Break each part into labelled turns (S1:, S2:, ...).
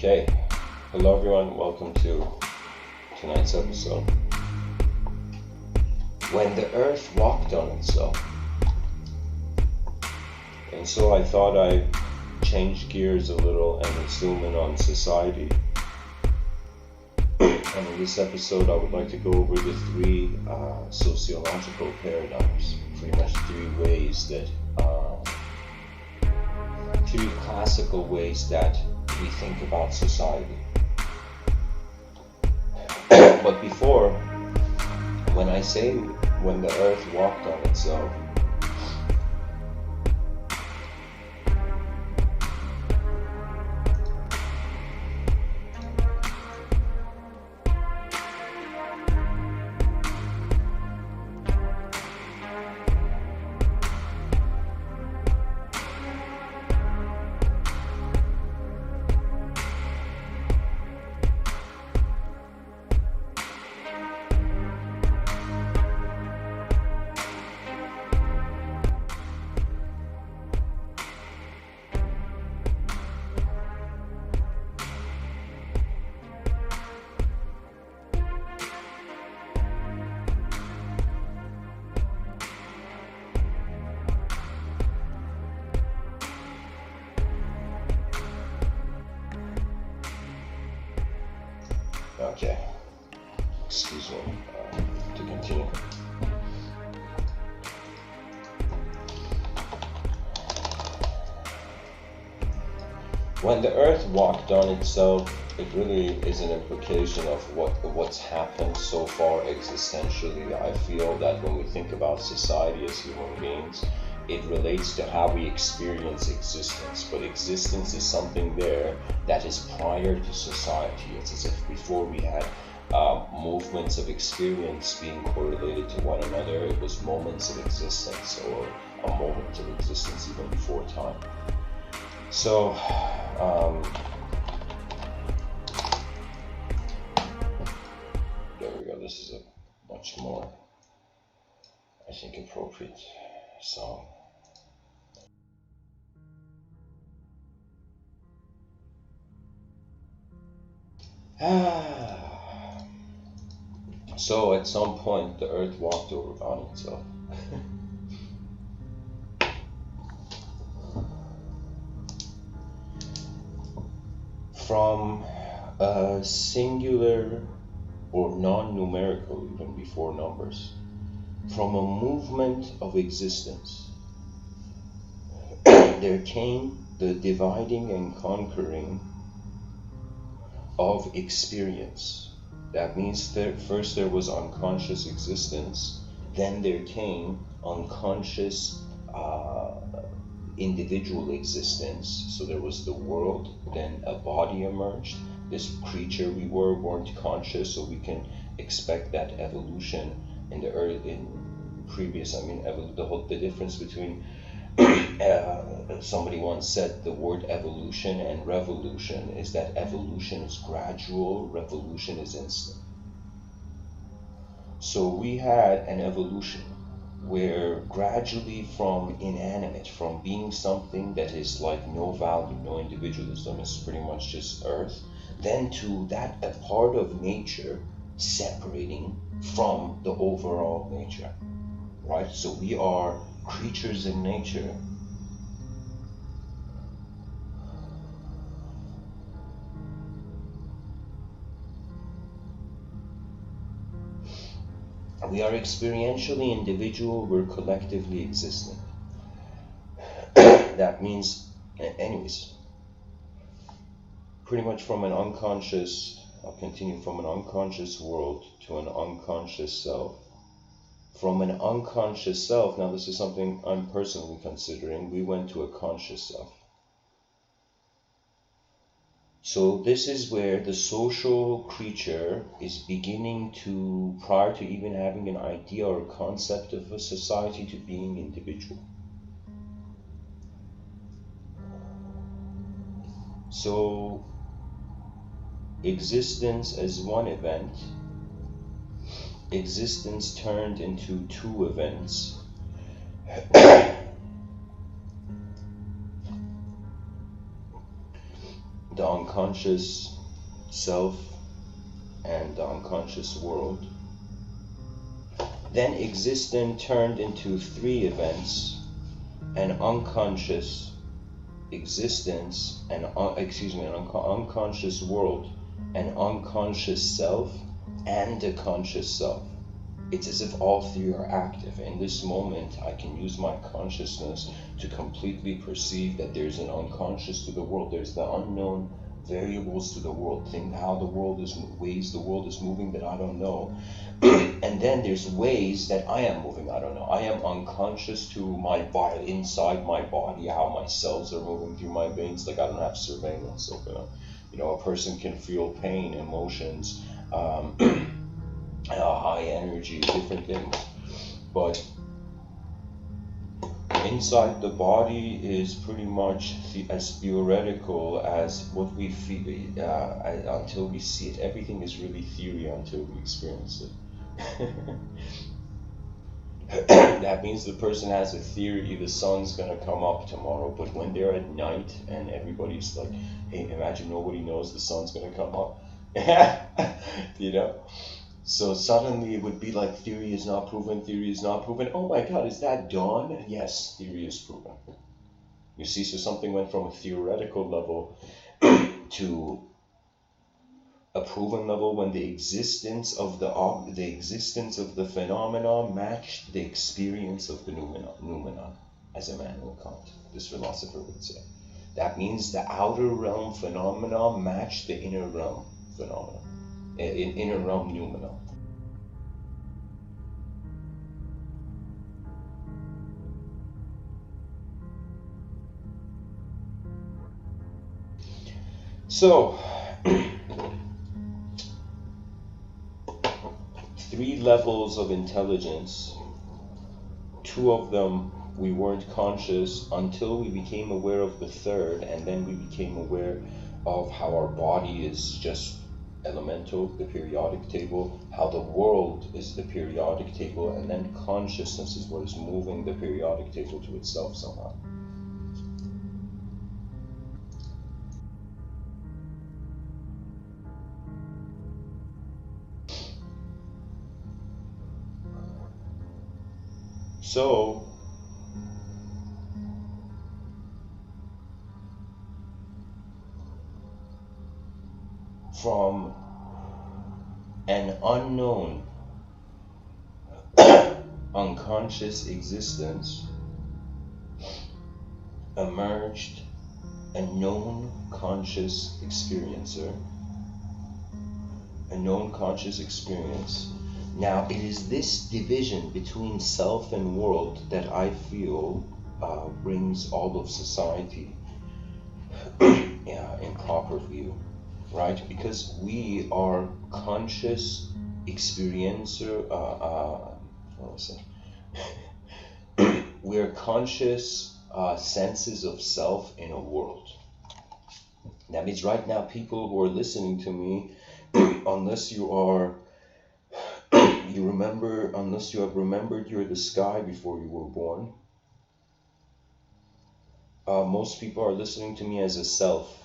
S1: Okay, hello everyone, welcome to tonight's episode. When the earth walked on itself. And so I thought I'd change gears a little and zoom in on society. And in this episode I would like to go over the three sociological paradigms, pretty much three classical ways that we think about society. But before, when I say when the earth walked on itself, okay, excuse me, to continue. When the earth walked on itself, it really is an implication of what's happened so far existentially. I feel that when we think about society as human beings, it relates to how we experience existence, but existence is something there that is prior to society. It's as if before we had movements of experience being correlated to one another, it was moments of existence, or a moment of existence even before time. So, there we go. This is a much more, I think, appropriate song. So at some point the earth walked on itself. From a singular or non-numerical, even before numbers, from a movement of existence, there came the dividing and conquering of experience. That means that first there was unconscious existence, then there came unconscious individual existence. So there was the world, then a body emerged. This creature we weren't conscious, so we can expect that evolution in the earth, in previous. The difference between somebody once said the word evolution and revolution is that evolution is gradual, revolution is instant. So we had an evolution where gradually from inanimate, from being something that is like no value, no individualism, is pretty much just earth, then to that a part of nature separating from the overall nature, right? So we are creatures in nature. We are experientially individual, we're collectively existing. That means, anyways, pretty much from an unconscious, I'll continue, from an unconscious world to an unconscious self. From an unconscious self, now this is something I'm personally considering, we went to a conscious self. So this is where the social creature is beginning to, prior to even having an idea or concept of a society, to being individual. So existence as one event, existence turned into two events. the unconscious self and the unconscious world. Then existence turned into three events: an unconscious existence, an unconscious world, an unconscious self, and a conscious self. It's as if all three are active. In this moment, I can use my consciousness to completely perceive that there's an unconscious to the world. There's the unknown variables to the world, think how the world is, ways the world is moving that I don't know. And then there's ways that I am moving, I don't know. I am unconscious to my body, inside my body, how my cells are moving through my veins. Like I don't have surveillance of it. You know, a person can feel pain, emotions, high energy, different things. But inside the body is pretty much as theoretical as what we feel until we see it. Everything is really theory until we experience it. That means the person has a theory, the sun's gonna come up tomorrow, but when they're at night and everybody's like, hey, imagine nobody knows the sun's gonna come up. You know? So suddenly it would be like theory is not proven, theory is not proven. Oh my God, is that dawn? Yes, theory is proven. You see, so something went from a theoretical level to a proven level when the existence of the phenomena matched the experience of the noumenon, as Immanuel Kant, this philosopher, would say. That means the outer realm phenomena matched the inner realm phenomena. In inner realm noumenon. So, three levels of intelligence. Two of them we weren't conscious until we became aware of the third, and then we became aware of how our body is just elemental, the periodic table, how the world is the periodic table, and then consciousness is what is moving the periodic table to itself somehow. So, from an unknown unconscious existence emerged a known conscious experiencer, a known conscious experience. Now, it is this division between self and world that I feel brings all of society in proper view, right? Because we are conscious experiencer, we're conscious senses of self in a world. That means right now, people who are listening to me, unless you have remembered you're the sky before you were born, most people are listening to me as a self,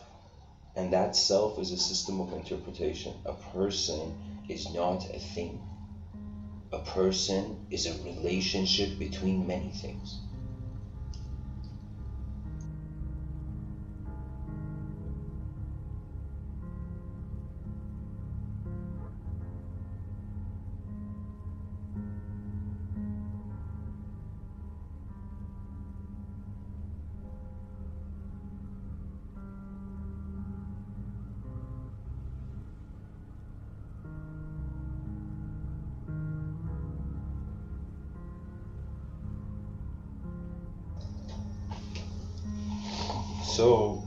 S1: and that self is a system of interpretation. A person is not a thing. A person is a relationship between many things. So,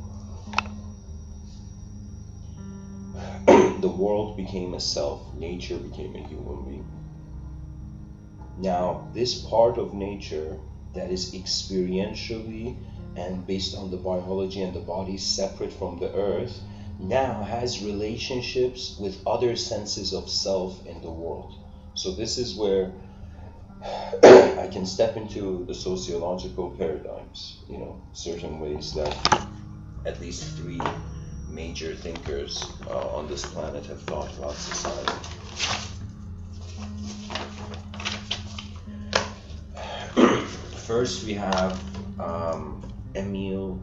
S1: the world became a self, nature became a human being. Now, this part of nature that is experientially and based on the biology and the body separate from the earth, now has relationships with other senses of self in the world. So this is where I can step into the sociological paradigms, certain ways that at least three major thinkers on this planet have thought about society. First, we have Emil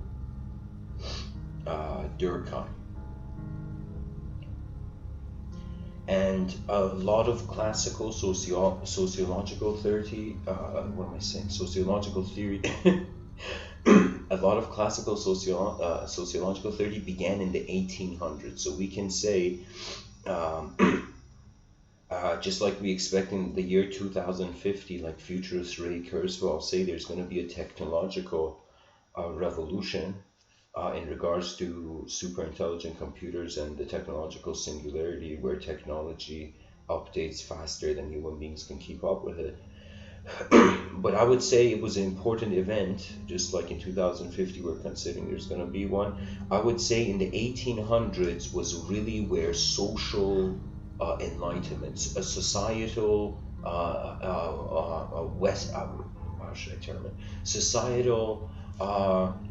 S1: Durkheim. And a lot of classical sociological theory, sociological theory, a lot of classical sociological theory began in the 1800s. So we can say, just like we expect in the year 2050, like futurist Ray Kurzweil say, there's going to be a technological revolution in regards to super intelligent computers and the technological singularity, where technology updates faster than human beings can keep up with it. But I would say it was an important event, just like in 2050 we're considering there's going to be one. I would say in the 1800s was really where social enlightenment, a societal how should I term it? Societal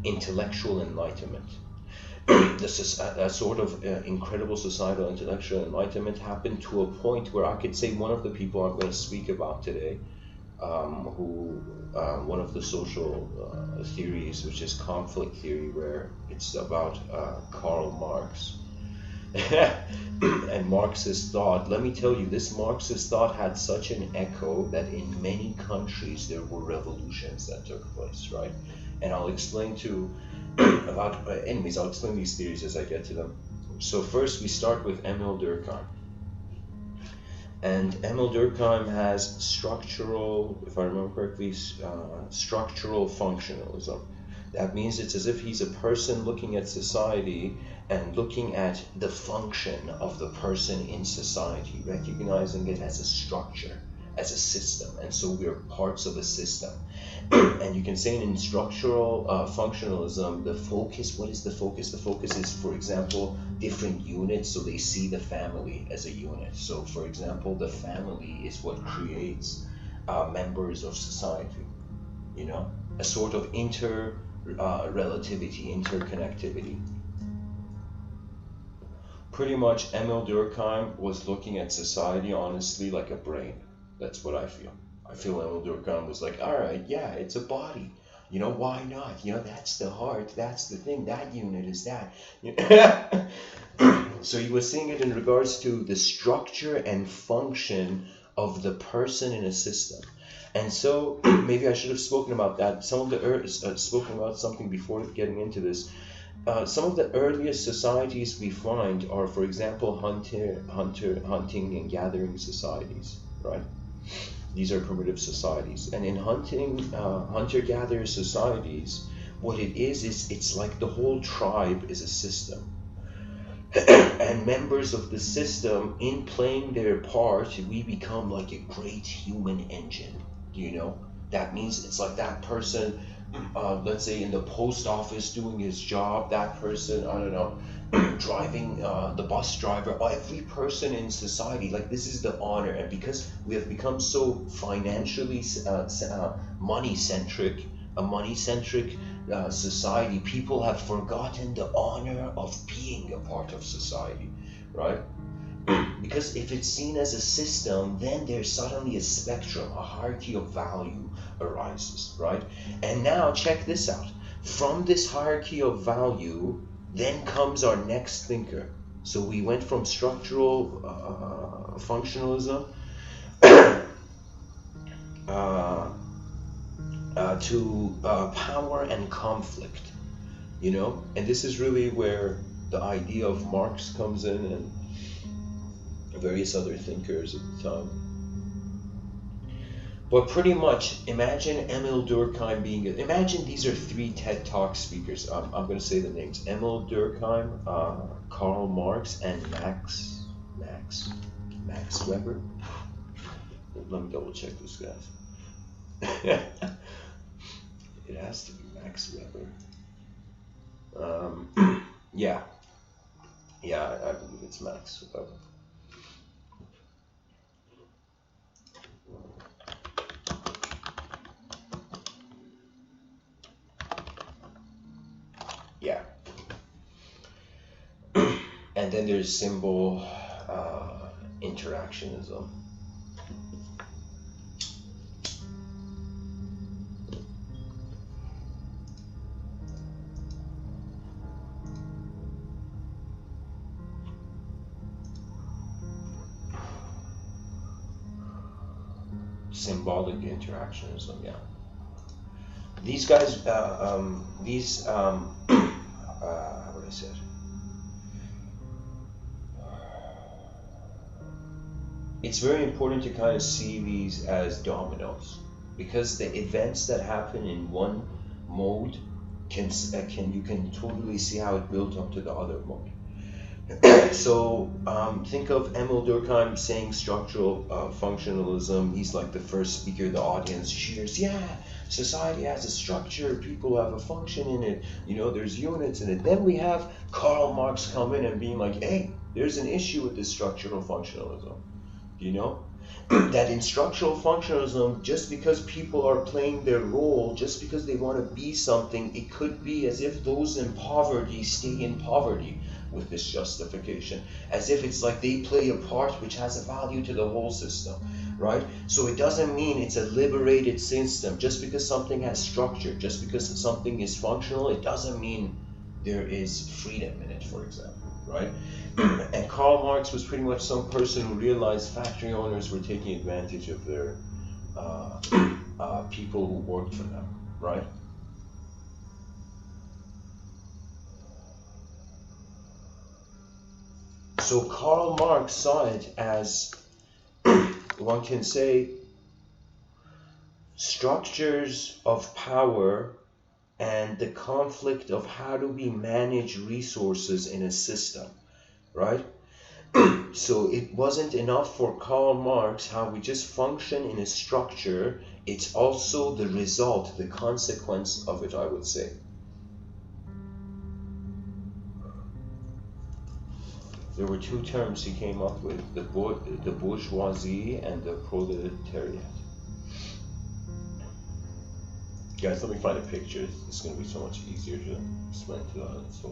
S1: intellectual enlightenment. A sort of incredible societal intellectual enlightenment happened to a point where I could say one of the people I'm going to speak about today, one of the social theories, which is conflict theory, where it's about Karl Marx. And Marxist thought, let me tell you, this Marxist thought had such an echo that in many countries there were revolutions that took place, right? And I'll explain I'll explain these theories as I get to them. So first we start with Emil Durkheim. And Emil Durkheim has structural, if I remember correctly, structural functionalism. That means it's as if he's a person looking at society and looking at the function of the person in society, recognizing it as a structure, as a system, and so we're parts of a system. And you can say in structural functionalism, the focus, what is the focus? The focus is, for example, different units, so they see the family as a unit. So, for example, the family is what creates members of society, you know, a sort of relativity, interconnectivity. Pretty much Emil Durkheim was looking at society, honestly, like a brain. That's what I feel. I feel Emil Durkheim was like, all right, yeah, it's a body. You know, why not? You know, that's the heart, that's the thing, that unit is that. So he was seeing it in regards to the structure and function of the person in a system. And so maybe I should have spoken about that. Some of the spoken about something before getting into this. Some of the earliest societies we find are, for example, hunting and gathering societies, right? These are primitive societies. And in hunter-gatherer societies, what it is it's like the whole tribe is a system. And members of the system, in playing their part, we become like a great human engine, you know? That means it's like that person, let's say in the post office doing his job, that person, I don't know, driving the bus driver, every person in society, like this is the honor. And because we have become so financially money-centric, a money-centric society, people have forgotten the honor of being a part of society, right? Because if it's seen as a system, then there's suddenly a spectrum, a hierarchy of value arises, right? And now check this out. From this hierarchy of value, then comes our next thinker. So we went from structural functionalism to power and conflict, you know? And this is really where the idea of Marx comes in, and various other thinkers at the time. But pretty much, imagine Emil Durkheim imagine these are 3 TED Talk speakers. I'm going to say the names. Emil Durkheim, Karl Marx, and Max Weber. Let me double check this, guys. It has to be Max Weber. Yeah, I believe it's Max Weber. Yeah. And then there's symbol interactionism. Symbolic interactionism, yeah. These guys, what I said. It's very important to kind of see these as dominoes, because the events that happen in one mode you can totally see how it built up to the other mode. So think of Emil Durkheim saying structural functionalism. He's like the first speaker. The audience cheers. Yeah, society has a structure. People have a function in it. You know, there's units in it. Then we have Karl Marx come in and being like, hey, there's an issue with this structural functionalism. You know, that in structural functionalism, just because people are playing their role, just because they want to be something, it could be as if those in poverty stay in poverty with this justification, as if it's like they play a part which has a value to the whole system, right? So it doesn't mean it's a liberated system. Just because something has structure, just because something is functional, it doesn't mean there is freedom in it, for example, right? And Karl Marx was pretty much some person who realized factory owners were taking advantage of their people who worked for them, right? So Karl Marx saw it as, one can say, structures of power and the conflict of how do we manage resources in a system, right? So it wasn't enough for Karl Marx how we just function in a structure. It's also the result, the consequence of it, I would say. There were two terms he came up with, the bourgeoisie and the proletariat. Guys, let me find a picture. It's going to be so much easier to explain to the audience.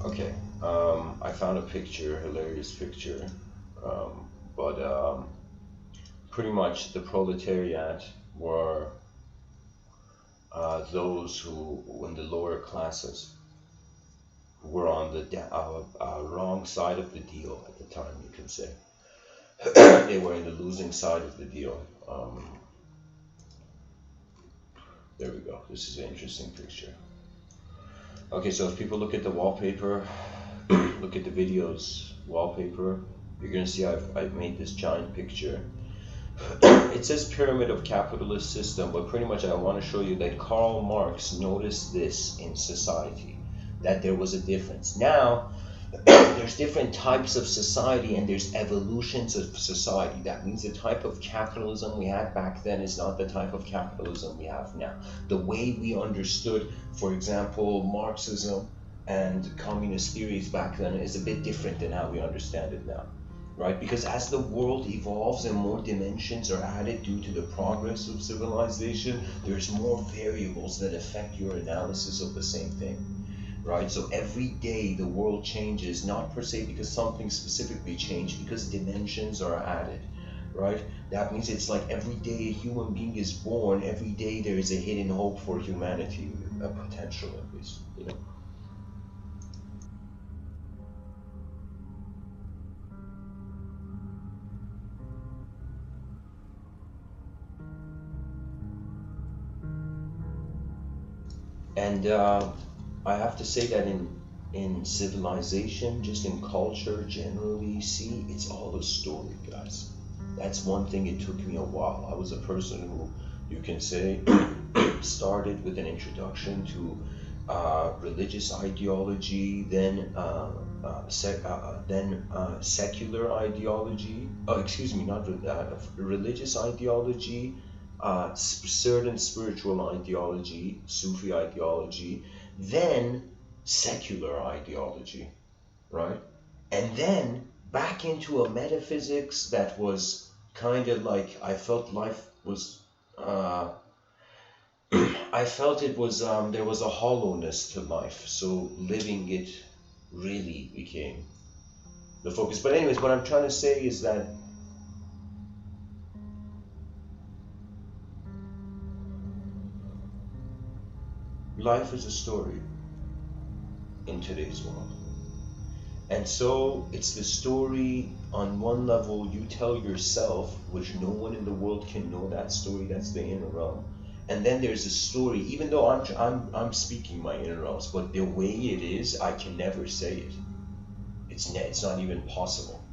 S1: Okay, I found a picture, hilarious picture, but pretty much the proletariat were those who, in the lower classes, were on the wrong side of the deal at the time, you can say. They were in the losing side of the deal. There we go, this is an interesting picture. Okay, so if people look at the wallpaper, look at the video's wallpaper, you're going to see I've made this giant picture. It says pyramid of capitalist system, but pretty much I want to show you that Karl Marx noticed this in society, that there was a difference. Now, there's different types of society and there's evolutions of society. That means the type of capitalism we had back then is not the type of capitalism we have now. The way we understood, for example, Marxism and communist theories back then is a bit different than how we understand it now, right? Because as the world evolves and more dimensions are added due to the progress of civilization, there's more variables that affect your analysis of the same thing. right? So every day the world changes, not per se because something specifically changed, because dimensions are added, right? That means it's like every day a human being is born, every day there is a hidden hope for humanity, a potential at least, you know. And I have to say that in civilization, just in culture generally, see, it's all a story, guys. That's one thing. It took me a while. I was a person who, you can say, started with an introduction to religious ideology, then secular ideology. Oh, excuse me, not religious ideology, certain spiritual ideology, Sufi ideology, then secular ideology, right? And then back into a metaphysics that was kind of like, I felt life was, I felt it was, there was a hollowness to life, so living it really became the focus. But anyways, what I'm trying to say is that life is a story in today's world. And so it's the story. On one level you tell yourself, which no one in the world can know that story, that's the inner realm. And then there's a story, even though I'm speaking my inner realms, but the way it is, I can never say it. It's not even possible,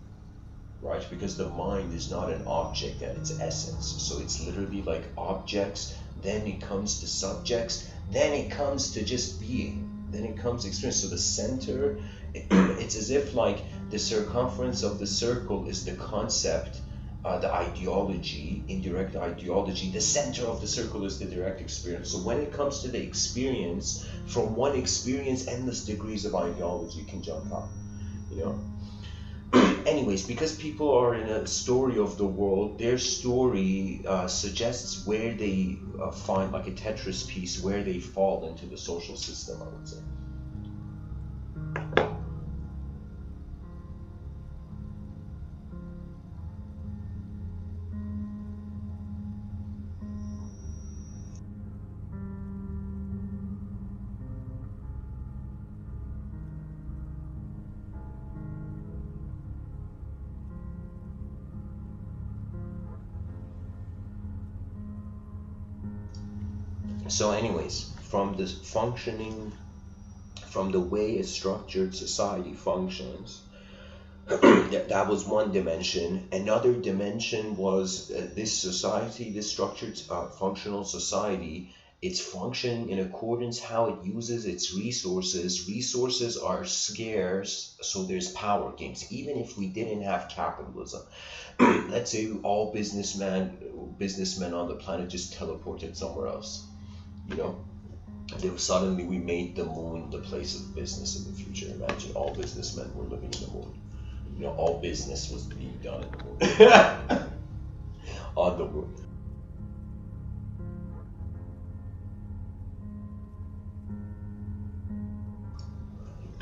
S1: right? Because the mind is not an object at its essence. So it's literally like objects, then it comes to subjects, then it comes to just being, then it comes experience. So the center, it's as if like the circumference of the circle is the concept, the ideology, indirect ideology. The center of the circle is the direct experience. So when it comes to the experience, from one experience, endless degrees of ideology can jump out, you know. Anyways, because people are in a story of the world, their story suggests where they find, like a Tetris piece, where they fall into the social system, I would say. So anyways, from this functioning, from the way a structured society functions, that was one dimension. Another dimension was this society, this structured functional society, it's functioning in accordance how it uses its resources. Resources are scarce, so there's power games. Even if we didn't have capitalism, let's say all businessmen on the planet just teleported somewhere else, you know, suddenly we made the moon the place of business in the future. Imagine all businessmen were living in the moon. You know, all business was being done in the moon. On the moon.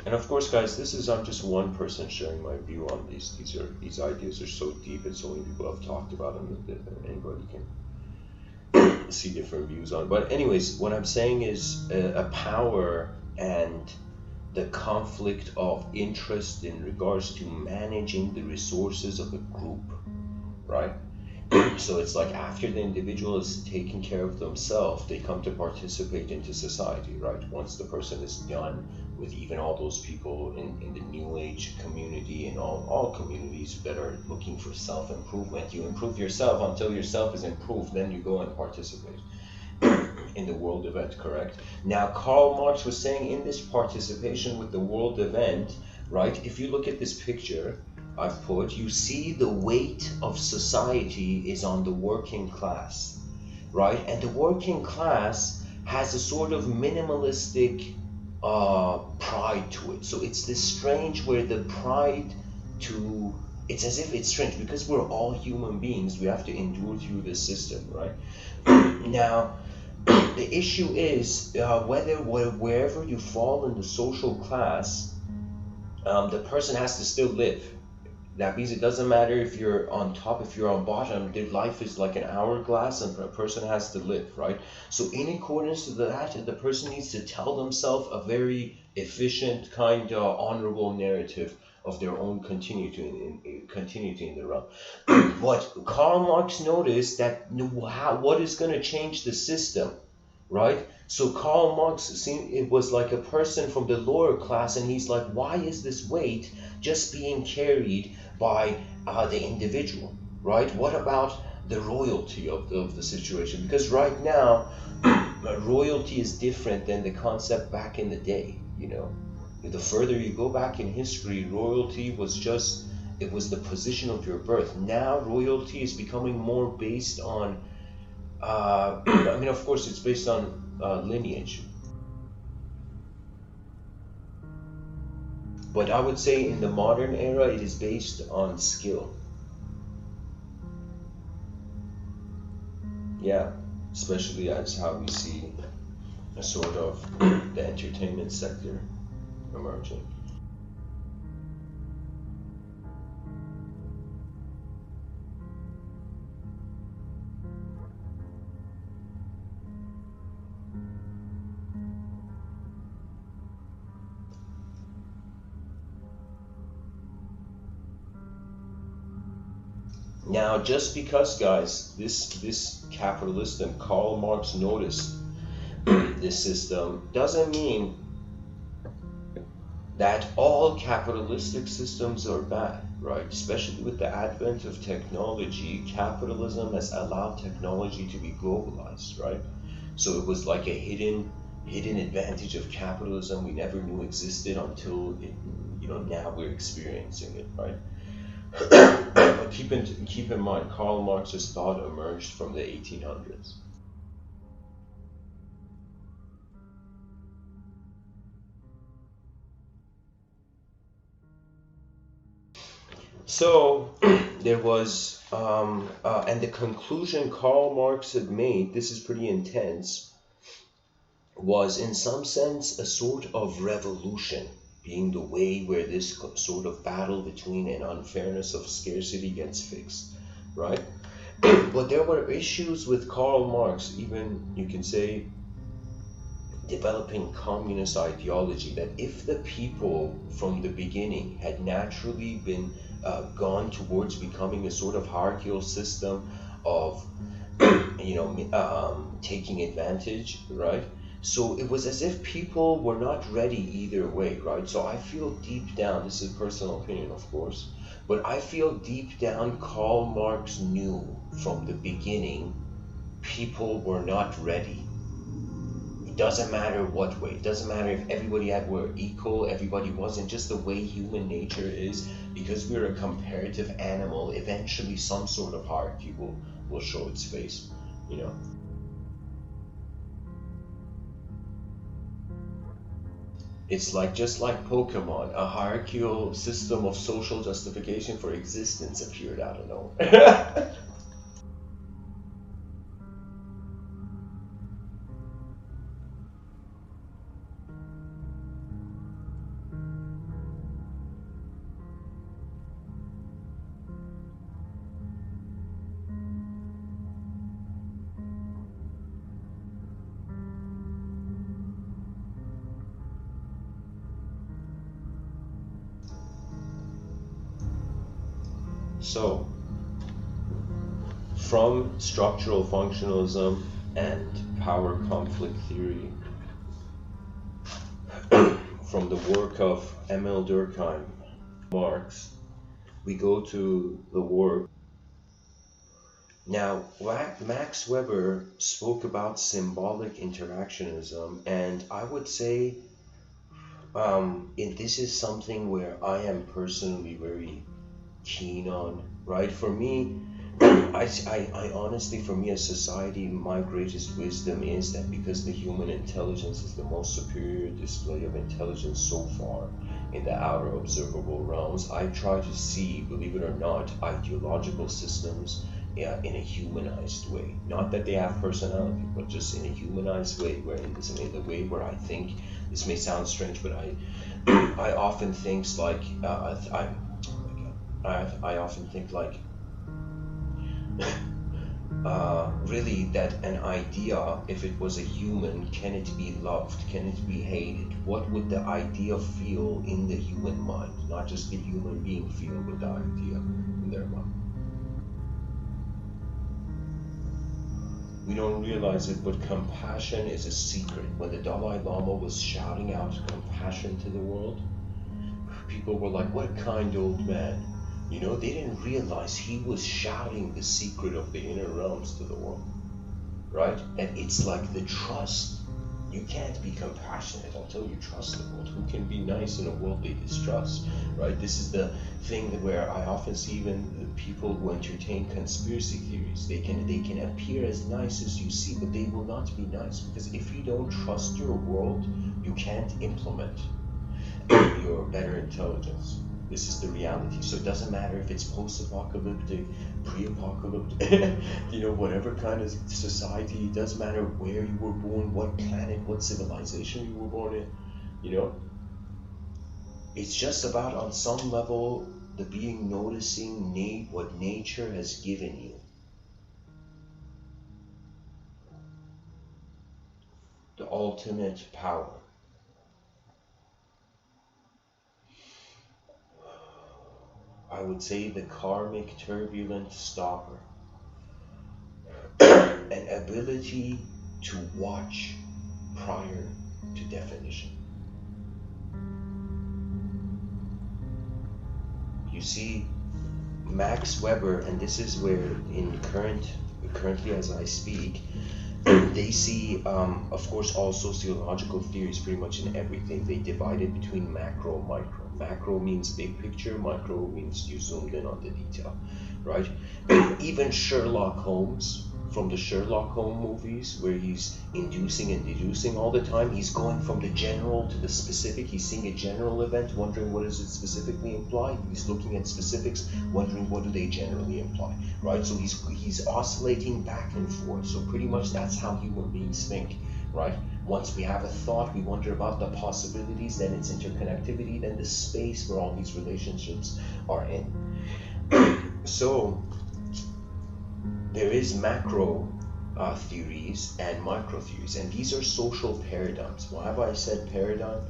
S1: And of course, guys, this is, I'm just one person sharing my view on these. These ideas are so deep, and so many people have talked about them that anybody can see different views on. But anyways, what I'm saying is a power and the conflict of interest in regards to managing the resources of a group, right? So it's like after the individual is taking care of themselves, they come to participate into society, right? Once the person is done with even all those people in the new age community and all communities that are looking for self-improvement, you improve yourself until yourself is improved, then you go and participate in the world event, correct? Now, Karl Marx was saying in this participation with the world event, right? If you look at this picture I've put, you see the weight of society is on the working class, right? And the working class has a sort of minimalistic pride to it. So it's this strange where the pride to, it's as if it's strange because we're all human beings, we have to endure through this system, right? Now, The issue is wherever you fall in the social class, the person has to still live. That means it doesn't matter if you're on top, if you're on bottom, their life is like an hourglass and a person has to live, right? So in accordance to that, the person needs to tell themselves a very efficient, kind of honorable narrative of their own continuity in the realm. But Karl Marx noticed that what is going to change the system, right? So Karl Marx seen it was like a person from the lower class, and he's like, why is this weight just being carried by the individual, right? What about the royalty of the situation? Because right now, royalty is different than the concept back in the day, you know. The further you go back in history, royalty was just, it was the position of your birth. Now royalty is becoming more based on I mean, of course, it's based on lineage. But I would say in the modern era, it is based on skill. Yeah, especially as how we see a sort of the entertainment sector emerging. Now, just because, guys, this capitalism, Karl Marx noticed this system, doesn't mean that all capitalistic systems are bad, right? Especially with the advent of technology, capitalism has allowed technology to be globalized, right? So it was like a hidden advantage of capitalism we never knew existed until it, now we're experiencing it, right? But keep in mind, Karl Marx's thought emerged from the 1800s. So there was, and the conclusion Karl Marx had made, this is pretty intense, was in some sense a sort of revolution, being the way where this sort of battle between an unfairness of scarcity gets fixed, right? But there were issues with Karl Marx, even you can say developing communist ideology, that if the people from the beginning had naturally been gone towards becoming a sort of hierarchical system of taking advantage, right? So it was as if people were not ready either way, right? So I feel deep down, this is personal opinion of course, but I feel deep down Karl Marx knew from the beginning people were not ready. It doesn't matter what way, it doesn't matter if everybody were equal, everybody wasn't, just the way human nature is, because we're a comparative animal, eventually some sort of hierarchy will show its face, you know. It's like, just like Pokemon, a hierarchical system of social justification for existence appeared out of nowhere. So, from structural functionalism and power conflict theory, from the work of Emil Durkheim, Marx, we go to the work. Now, Max Weber spoke about symbolic interactionism, and I would say this is something where I am personally very keen on, right? For me, I honestly, for me as society, my greatest wisdom is that because the human intelligence is the most superior display of intelligence so far in the outer observable realms, I try to see, believe it or not, ideological systems in a humanized way. Not that they have personality, but just in a humanized way, where in the way where I think, this may sound strange, but I often think like, I often think like, really, that an idea, if it was a human, can it be loved? Can it be hated? What would the idea feel in the human mind? Not just the human being feel, but the idea in their mind. We don't realize it, but compassion is a secret. When the Dalai Lama was shouting out compassion to the world, people were like, what a kind old man. You know, they didn't realize he was shouting the secret of the inner realms to the world, right? And it's like the trust. You can't be compassionate until you trust the world. Who can be nice in a world they distrust, right? This is the thing that where I often see even the people who entertain conspiracy theories. They can appear as nice as you see, but they will not be nice, because if you don't trust your world, you can't implement your better intelligence. This is the reality. So it doesn't matter if it's post-apocalyptic, pre-apocalyptic, you know, whatever kind of society. It doesn't matter where you were born, what planet, what civilization you were born in, you know. It's just about, on some level, the being noticing what nature has given you. The ultimate power. I would say the karmic turbulent stopper. An ability to watch prior to definition. You see, Max Weber, and this is where currently as I speak, they see, of course, all sociological theories pretty much in everything. They divide it between macro and micro. Macro means big picture, micro means you zoomed in on the detail, right? Even Sherlock Holmes, from the Sherlock Holmes movies, where he's inducing and deducing all the time, he's going from the general to the specific. He's seeing a general event, wondering what does it specifically imply. He's looking at specifics, wondering what do they generally imply, right? So he's oscillating back and forth. So pretty much that's how human beings think, right? Once we have a thought, we wonder about the possibilities, then its interconnectivity, then the space where all these relationships are in. So there is macro theories and micro theories, and these are social paradigms. Why have I said paradigm?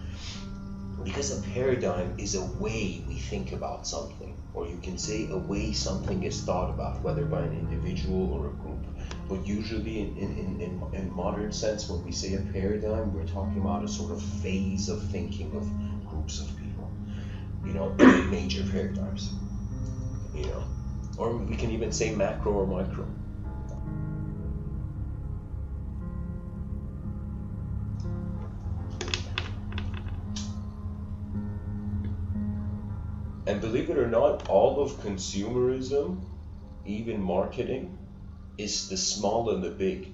S1: Because a paradigm is a way we think about something, or you can say a way something is thought about, whether by an individual or a group. But usually in modern sense, when we say a paradigm, we're talking about a sort of phase of thinking of groups of people, you know, major paradigms, you know, or we can even say macro or micro. And believe it or not, all of consumerism, even marketing, is the small and the big.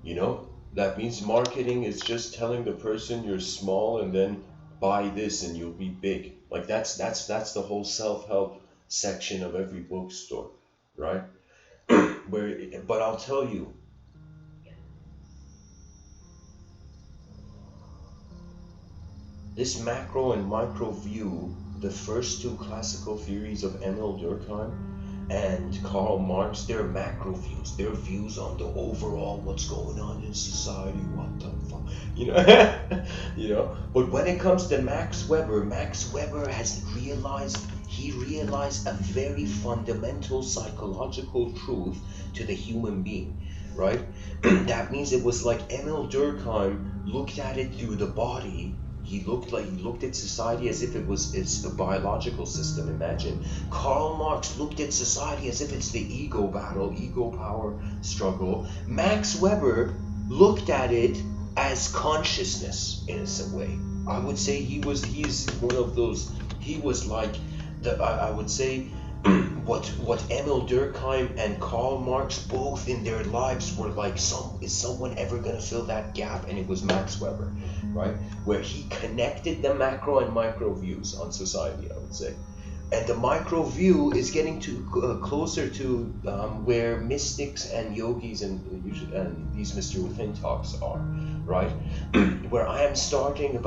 S1: You know, that means marketing is just telling the person you're small and then buy this and you'll be big. Like that's the whole self-help section of every bookstore, right? But I'll tell you, this macro and micro view, the first two classical theories of Emil Durkheim and Karl Marx, they're macro views. They're views on the overall, what's going on in society, what the fuck, you know, you know. But when it comes to Max Weber has realized a very fundamental psychological truth to the human being, right? That means it was like Emil Durkheim looked at it through the body. He looked at society as if it's a biological system, imagine. Karl Marx looked at society as if it's the ego battle, ego power struggle. Max Weber looked at it as consciousness in some way. I would say he's one of those, he was like I would say what Emil Durkheim and Karl Marx both in their lives were like, is someone ever going to fill that gap? And it was Max Weber, right? Where he connected the macro and micro views on society, I would say. And the micro view is getting to closer to where mystics and yogis and these Mr. Within talks are, right? Where I am starting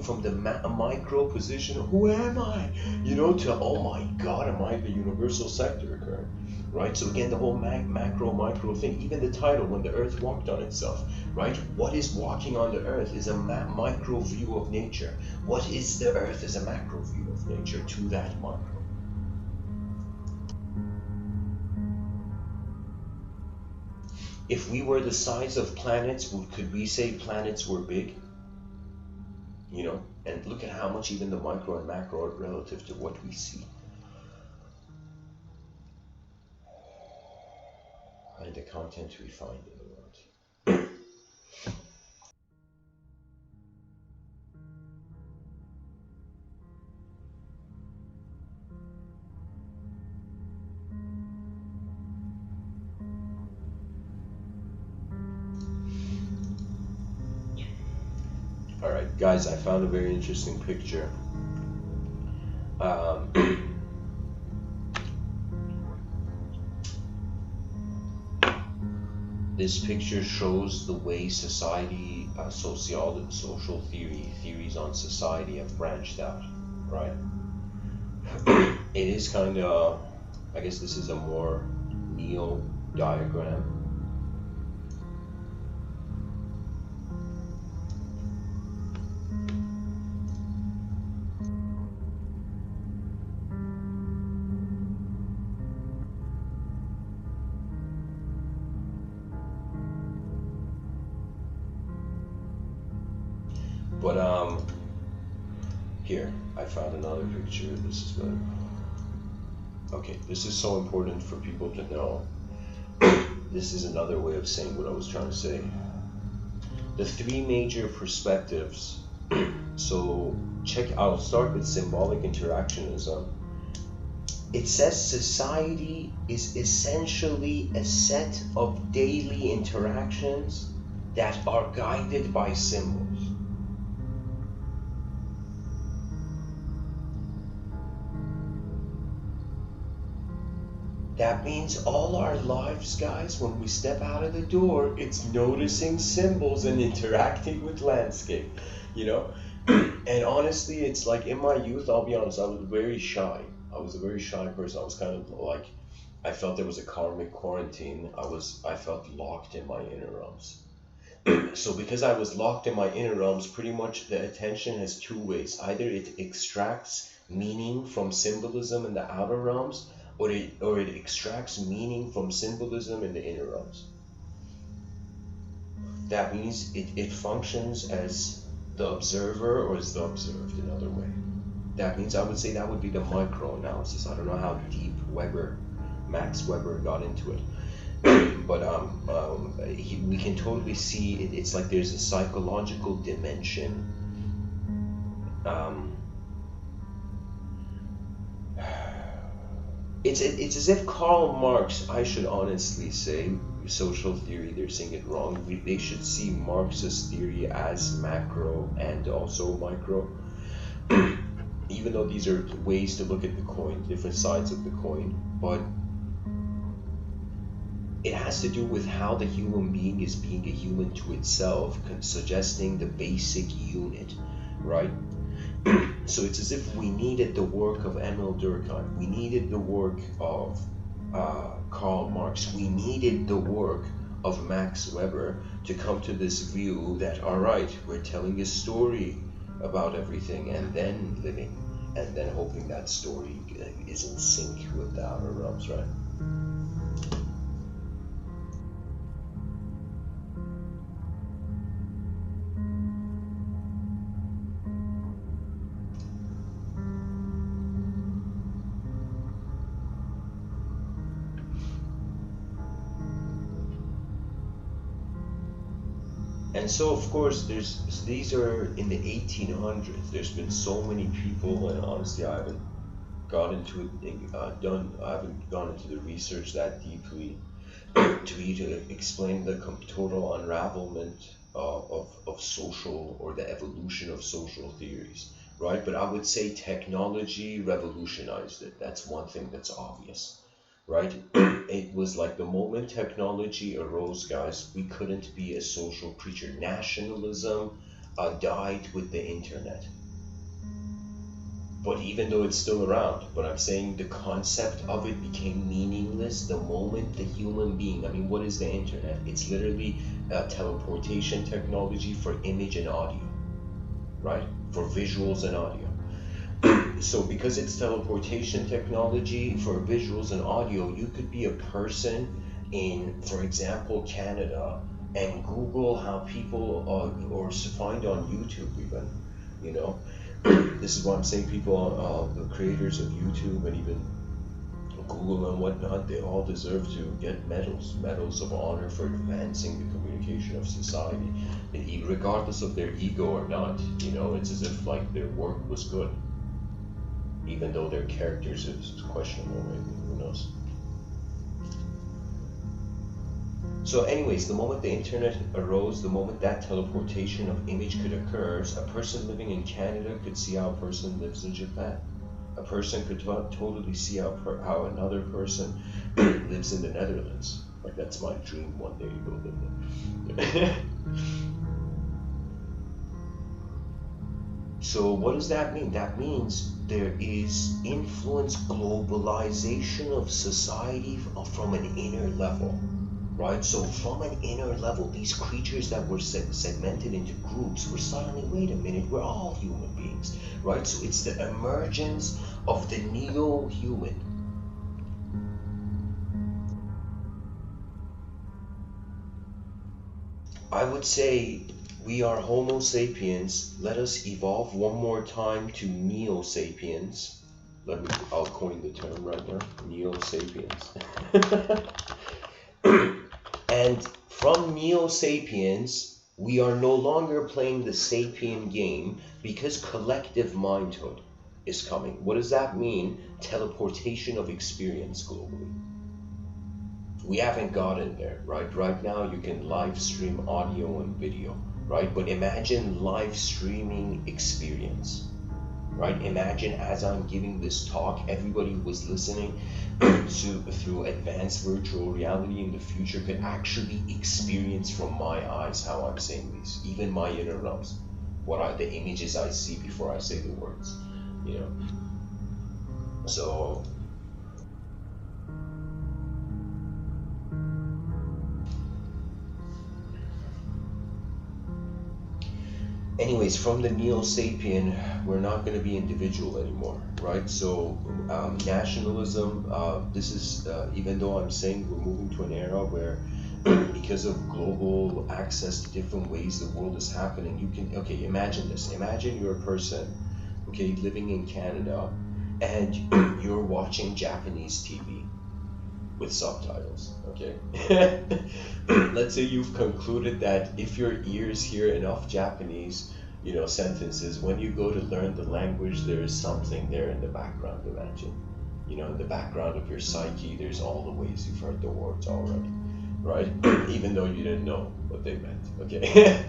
S1: from the micro position, who am I? To, oh my God, am I the universal sector occurring? Right? So again, the whole macro micro thing, even the title, when the earth walked on itself, right? What is walking on the earth is a micro view of nature. What is the earth is a macro view of nature to that micro. If we were the size of planets, could we say planets were big? And look at how much even the micro and macro are relative to what we see. And the content we find in the world. All right, guys, I found a very interesting picture. This picture shows the way society, social theories on society have branched out, right? It is kind of, I guess this is a more neo diagram. But here, I found another picture. This is better. Okay, this is so important for people to know. This is another way of saying what I was trying to say. The three major perspectives. So I'll start with symbolic interactionism. It says society is essentially a set of daily interactions that are guided by symbols. That means all our lives, guys, when we step out of the door, it's noticing symbols and interacting with landscape, And honestly, it's like in my youth, I'll be honest, I was very shy. I was a very shy person. I was kind of like, I felt there was a karmic quarantine. I felt locked in my inner realms. So because I was locked in my inner realms, pretty much the attention has two ways. Either it extracts meaning from symbolism in the outer realms, or it extracts meaning from symbolism in the inner realms. That means it functions as the observer or as the observed, another way. That means I would say that would be the micro-analysis. I don't know how deep Max Weber got into it. But we can totally see it's like there's a psychological dimension. It's as if Karl Marx, I should honestly say, social theory, they're saying it wrong. They should see Marxist theory as macro and also micro. Even though these are ways to look at the coin, different sides of the coin, but it has to do with how the human being is being a human to itself, suggesting the basic unit, right? So it's as if we needed the work of Emil Durkheim, we needed the work of Karl Marx, we needed the work of Max Weber to come to this view that, all right, we're telling a story about everything and then living, and then hoping that story is in sync with the outer realms, right? And so, of course, these are in the 1800s. There's been so many people, and honestly, I haven't gone into the research that deeply to explain the total unravelment of social, or the evolution of social theories, right? But I would say technology revolutionized it. That's one thing that's obvious, right? It was like the moment technology arose, guys, we couldn't be a social creature. Nationalism died with the internet. But even though it's still around, but I'm saying the concept of it became meaningless the moment the human being, I mean, what is the internet? It's literally teleportation technology for image and audio, right? For visuals and audio. So because it's teleportation technology for visuals and audio, you could be a person in, for example, Canada, and Google how people, or find on YouTube even, you know. This is why I'm saying people, the creators of YouTube and even Google and whatnot, they all deserve to get medals of honor for advancing the communication of society, regardless of their ego or not. You know, it's as if like their work was good, even though their characters is questionable, maybe, who knows. So anyways, the moment the internet arose, the moment that teleportation of image could occur, a person living in Canada could see how a person lives in Japan. A person could totally see how another person lives in the Netherlands. Like, that's my dream, one day to go live there. So what does that mean? That means there is influence, globalization of society from an inner level, right? So from an inner level, these creatures that were segmented into groups were suddenly, wait a minute, we're all human beings, right? So it's the emergence of the neo-human. I would say we are Homo sapiens. Let us evolve one more time to Neo sapiens. I'll coin the term right now, Neo sapiens. And from Neo sapiens, we are no longer playing the sapien game because collective mindhood is coming. What does that mean? Teleportation of experience globally. We haven't gotten there, right? Right now you can live stream audio and video, right? But imagine live streaming experience, right? Imagine as I'm giving this talk, everybody who was listening through advanced virtual reality in the future could actually experience from my eyes how I'm saying this, even my inner realms, what are the images I see before I say the words, you know? So anyways, from the Neo-Sapien, we're not going to be individual anymore, right? So nationalism, this is, even though I'm saying we're moving to an era where because of global access to different ways the world is happening, you can, okay, imagine this. Imagine you're a person, okay, living in Canada, and you're watching Japanese TV with subtitles, okay? Let's say you've concluded that if your ears hear enough Japanese, you know, sentences, when you go to learn the language, there is something there in the background, imagine. You know, in the background of your psyche, there's all the ways you've heard the words already, right? Even though you didn't know what they meant, okay?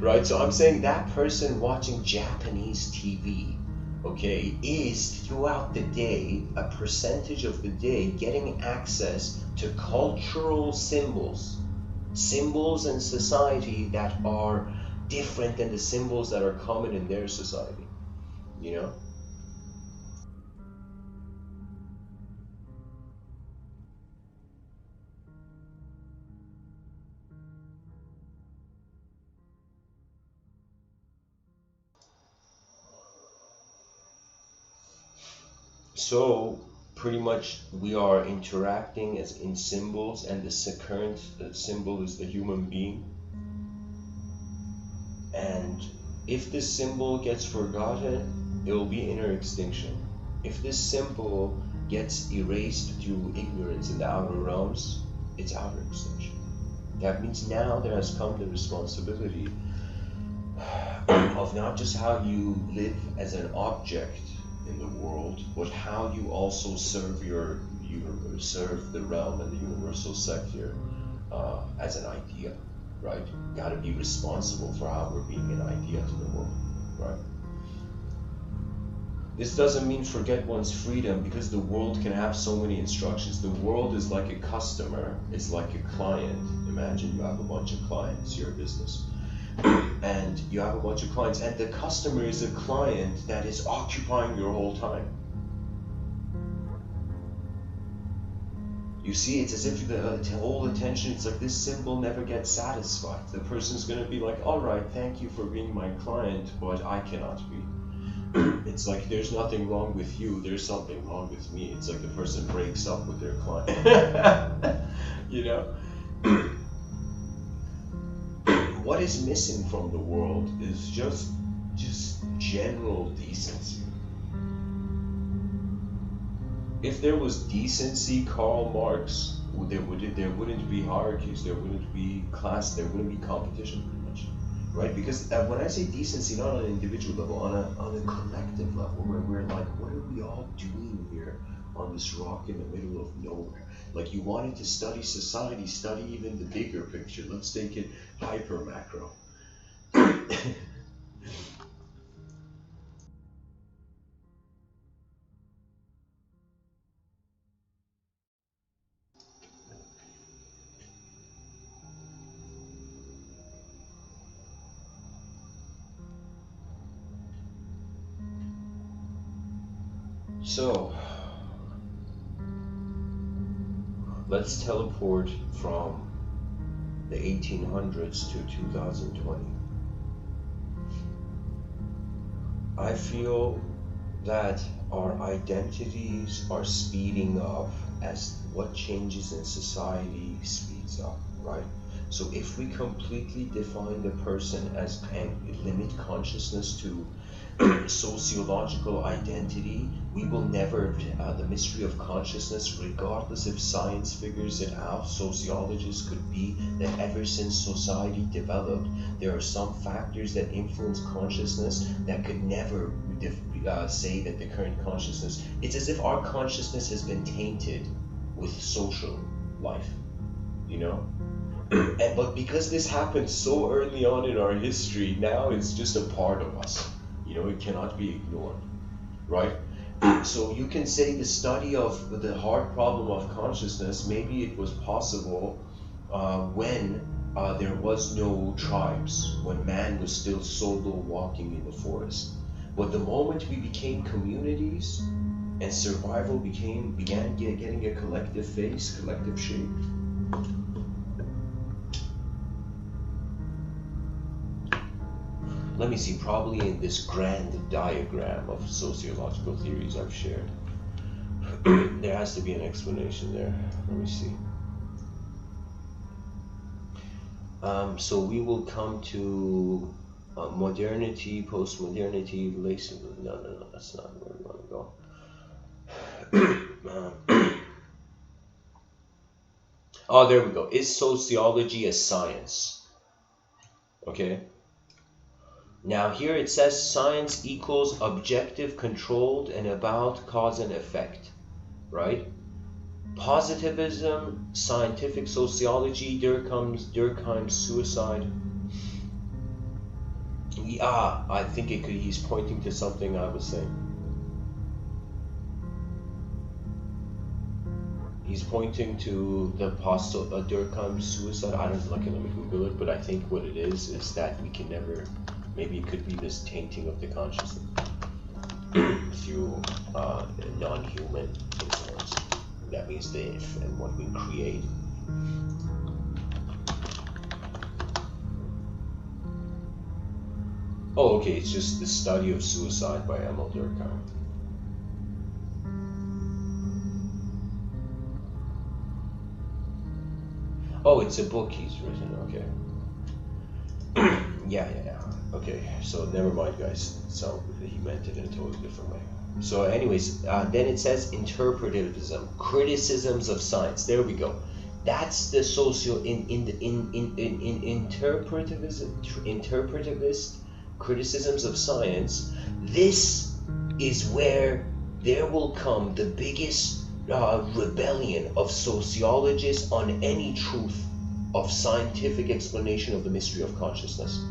S1: Right, so I'm saying that person watching Japanese TV, okay, is throughout the day, a percentage of the day, getting access to cultural symbols in society that are different than the symbols that are common in their society, you know? So pretty much we are interacting as in symbols, and the current symbol is the human being. And if this symbol gets forgotten, it will be inner extinction. If this symbol gets erased through ignorance in the outer realms, it's outer extinction. That means now there has come the responsibility of not just how you live as an object in the world, but how you also serve serve the realm and the universal sector as an idea, right? Got to be responsible for how we're being an idea to the world, right? This doesn't mean forget one's freedom, because the world can have so many instructions. The world is like a customer, it's like a client. Imagine you have a bunch of clients, your business. And you have a bunch of clients, and the customer is a client that is occupying your whole time. You see, it's as if the whole attention, it's like this symbol never gets satisfied. The person's gonna be like, all right, thank you for being my client, but I cannot be. It's like, there's nothing wrong with you, there's something wrong with me. It's like the person breaks up with their client. You know? What is missing from the world is just general decency. If there was decency, Karl Marx, there wouldn't be hierarchies, there wouldn't be class, there wouldn't be competition, pretty much, right? Because when I say decency, not on an individual level, on a collective level, where we're like, what are we all doing here on this rock in the middle of nowhere? Like, you wanted to study society, study even the bigger picture. Let's take it hyper macro. So, let's teleport from the 1800s to 2020. I feel that our identities are speeding up as what changes in society speeds up, right? So if we completely define the person as and limit consciousness to sociological identity, we will never, the mystery of consciousness, regardless if science figures it out, sociologists could be that ever since society developed, there are some factors that influence consciousness that could never say that the current consciousness, it's as if our consciousness has been tainted with social life, you know? But because this happened so early on in our history, now it's just a part of us. You know, it cannot be ignored, right? So you can say the study of the hard problem of consciousness, maybe it was possible when there was no tribes, when man was still solo walking in the forest. But the moment we became communities and survival began getting a collective face, collective shape, let me see, probably in this grand diagram of sociological theories I've shared, there has to be an explanation there. Let me see. So we will come to modernity, post-modernity, no, that's not where we want to go. Oh, there we go. Is sociology a science? Okay. Now here it says science equals objective, controlled, and about cause and effect, right? Positivism, scientific sociology, Durkheim's suicide. I think he's pointing to something I was saying. He's pointing to the Durkheim's suicide. I don't know, let me Google it, but I think what it is that we can never, maybe it could be this tainting of the consciousness through non-human influence. That means the if and what we create. Oh, okay, it's just the study of suicide by Emil Durkheim. Oh, it's a book he's written, okay. Yeah. Okay, so never mind, guys. So he meant it in a totally different way. So anyways, then it says interpretivism, criticisms of science. There we go. That's the interpretivist criticisms of science. This is where there will come the biggest rebellion of sociologists on any truth of scientific explanation of the mystery of consciousness,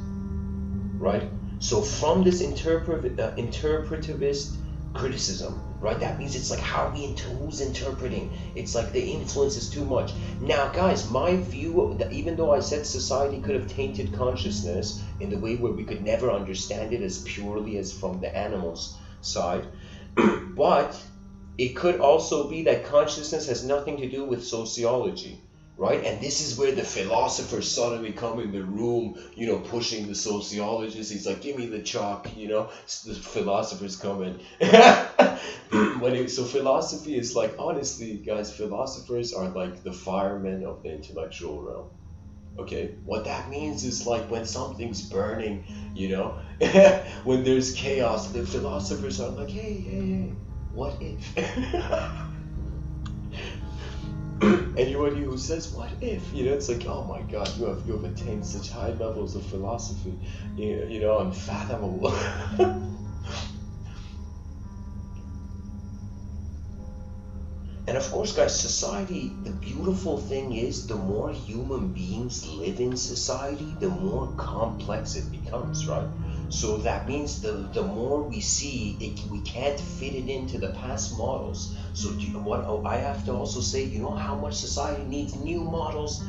S1: right? So from this interpretivist criticism, right? That means it's like who's interpreting. It's like the influence is too much. Now, guys, my view, even though I said society could have tainted consciousness in the way where we could never understand it as purely as from the animal's side, but it could also be that consciousness has nothing to do with sociology. Right? And this is where the philosophers suddenly come in the room, pushing the sociologist. He's like, give me the chalk, the philosophers come in. So philosophy is like, honestly, guys, philosophers are like the firemen of the intellectual realm. Okay, what that means is like when something's burning, when there's chaos, the philosophers are like, hey, what if? Anybody who says what if, it's like, oh my god, you have attained such high levels of philosophy, unfathomable. And of course, guys, society, the beautiful thing is the more human beings live in society, the more complex it becomes, right? So that means the more we see it, we can't fit it into the past models. So do you know what I have to also say? You know how much society needs new models?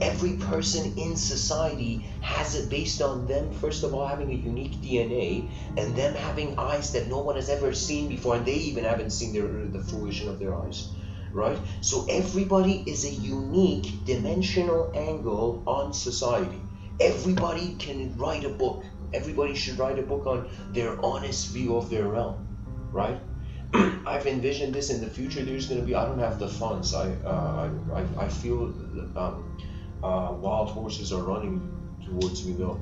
S1: Every person in society has it based on them, first of all, having a unique DNA, and them having eyes that no one has ever seen before, and they even haven't seen the fruition of their eyes, right? So everybody is a unique dimensional angle on society. Everybody can write a book. Everybody should write a book on their honest view of their realm, right? I've envisioned this in the future. There's going to be, I don't have the funds. I feel wild horses are running towards me though.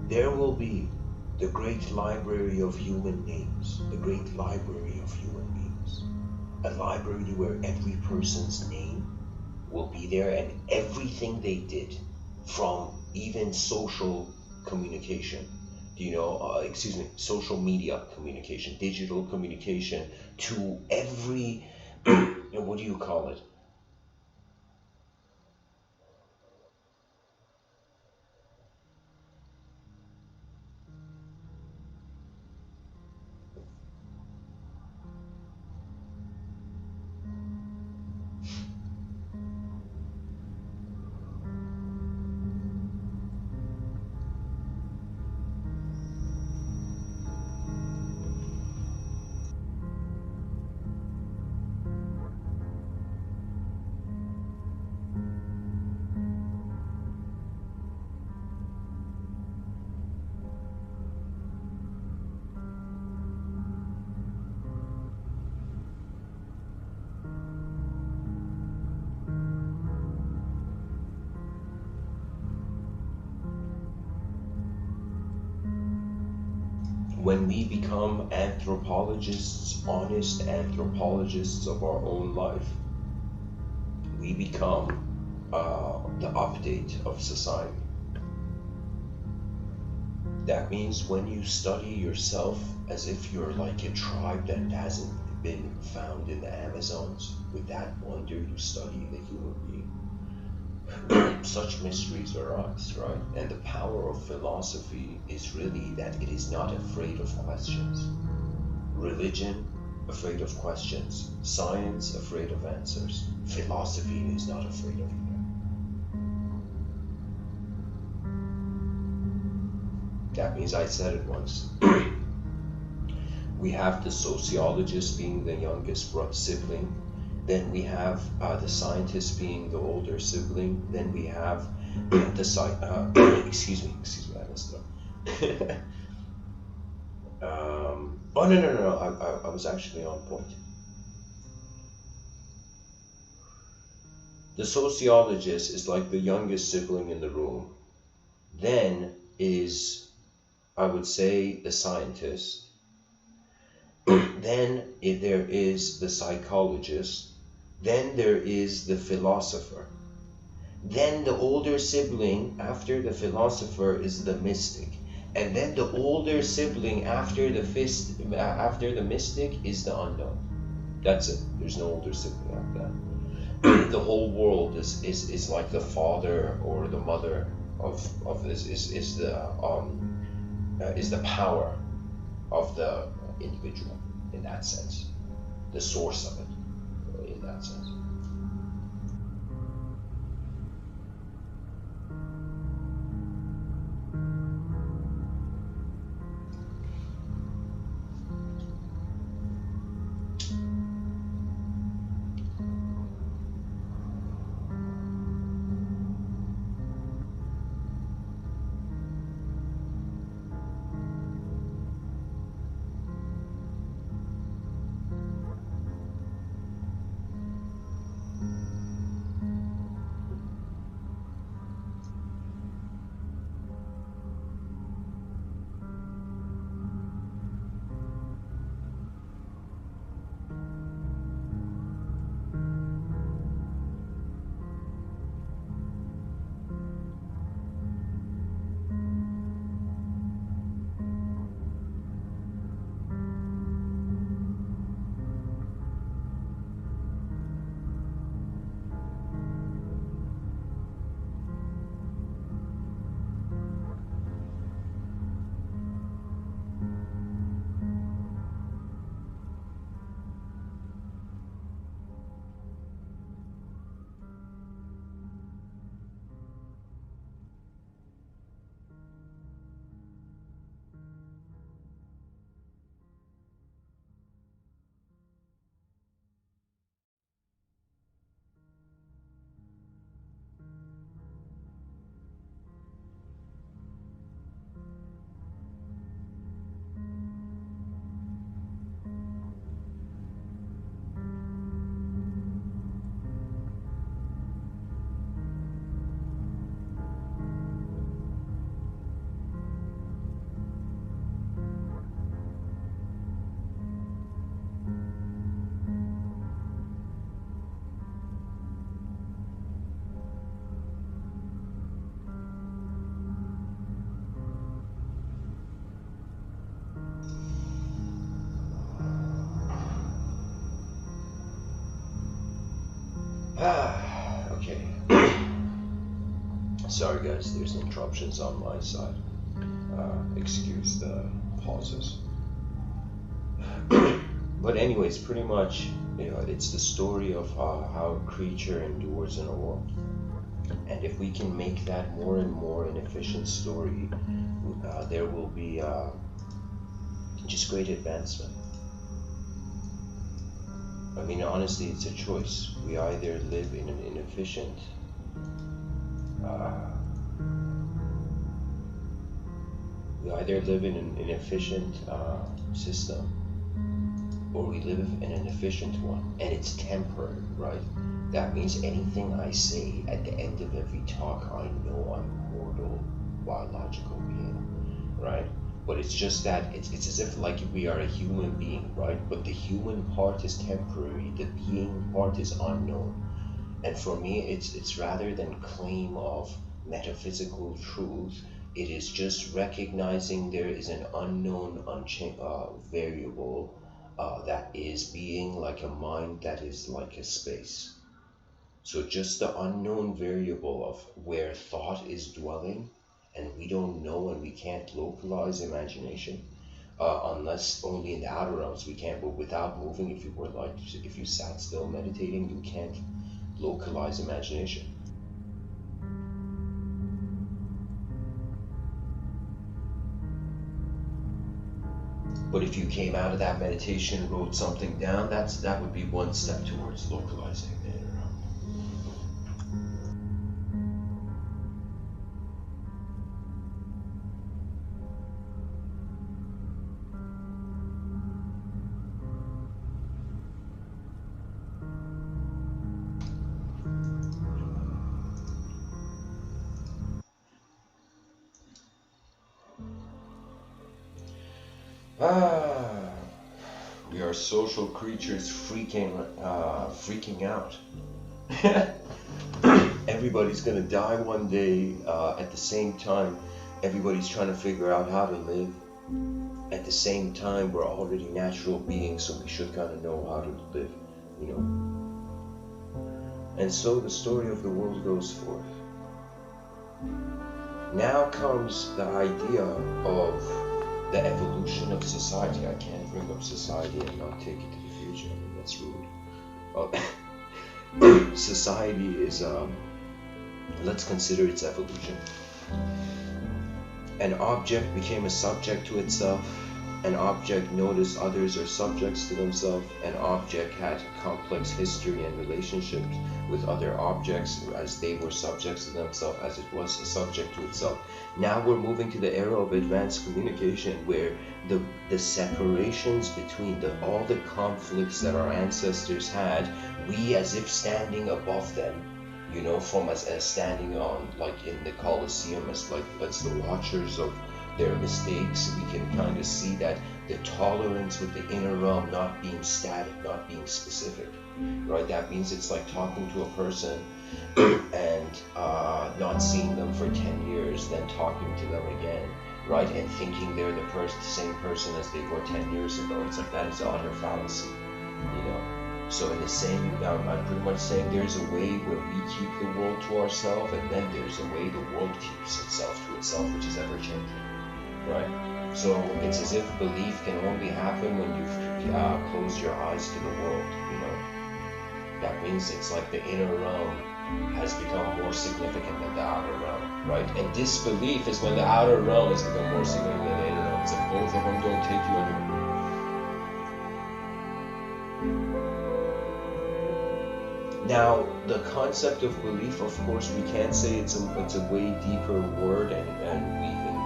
S1: There will be the great library of human names, the great library of human beings. A library where every person's name will be there and everything they did, from even social communication, social media communication, digital communication, to every, what do you call it? When we become anthropologists, honest anthropologists of our own life, we become the update of society. That means when you study yourself as if you're like a tribe that hasn't been found in the Amazons, with that wonder you study the human being. Such mysteries arise, right? And the power of philosophy is really that it is not afraid of questions. Religion, afraid of questions. Science, afraid of answers. Philosophy is not afraid of either. That means I said it once. We have the sociologist being the youngest sibling. Then we have the scientist being the older sibling. Then we have the excuse me, I messed up. Oh no, I was actually on point. The sociologist is like the youngest sibling in the room. Then is, I would say, the scientist. Then there is the psychologist. Then there is the philosopher. Then the older sibling after the philosopher is the mystic. And then the older sibling after the mystic is the unknown. That's it. There's no older sibling like that. the whole world is like the father or the mother of this is the power of the individual in that sense, the source of it in that sense. Okay. Sorry guys, there's interruptions on my side. Excuse the pauses. But anyways, pretty much, it's the story of how a creature endures in a world. And if we can make that more and more an efficient story, there will be just great advancement. I mean, honestly, it's a choice. We either live in an inefficient system, or we live in an efficient one, and it's temporary, right? That means anything I say at the end of every talk, I know I'm a mortal biological being, right? But it's just that it's as if like we are a human being, right? But the human part is temporary, the being part is unknown. And for me, it's rather than claim of metaphysical truth, it is just recognizing there is an unknown variable that is being, like a mind that is like a space. So just the unknown variable of where thought is dwelling, and we don't know and we can't localize imagination, unless only in the outer realms we can, but without moving, if you sat still meditating, you can't localize imagination. But if you came out of that meditation, wrote something down, that would be one step towards localizing it. We are social creatures freaking out. Everybody's gonna die one day. At the same time, everybody's trying to figure out how to live. At the same time, we're already natural beings, so we should kind of know how to live, And so the story of the world goes forth. Now comes the idea of the evolution of society. I can't bring up society and not take it to the future. I mean, that's rude. Society is, let's consider its evolution. An object became a subject to itself. An object noticed others are subjects to themselves. An object had complex history and relationships with other objects as they were subjects to themselves, as it was a subject to itself. Now we're moving to the era of advanced communication, where the separations between all the conflicts that our ancestors had, we as if standing above them, from as standing on, like in the Colosseum, as the watchers of their mistakes. We can kind of see that the tolerance with the inner realm not being static, not being specific, right? That means it's like talking to a person and not seeing them for 10 years, then talking to them again, right? And thinking they're the same person as they were 10 years ago. It's like, that is utter fallacy, So in the same, I'm pretty much saying there's a way where we keep the world to ourselves, and then there's a way the world keeps itself to itself, which is ever changing, right? So it's as if belief can only happen when you close your eyes to the world, That means it's like the inner realm has become more significant than the outer realm, right? And disbelief is when the outer realm has become more significant than the inner realm. It's like both of them don't take you anywhere. Now, the concept of belief, of course, we can't say it's a way deeper word, and we can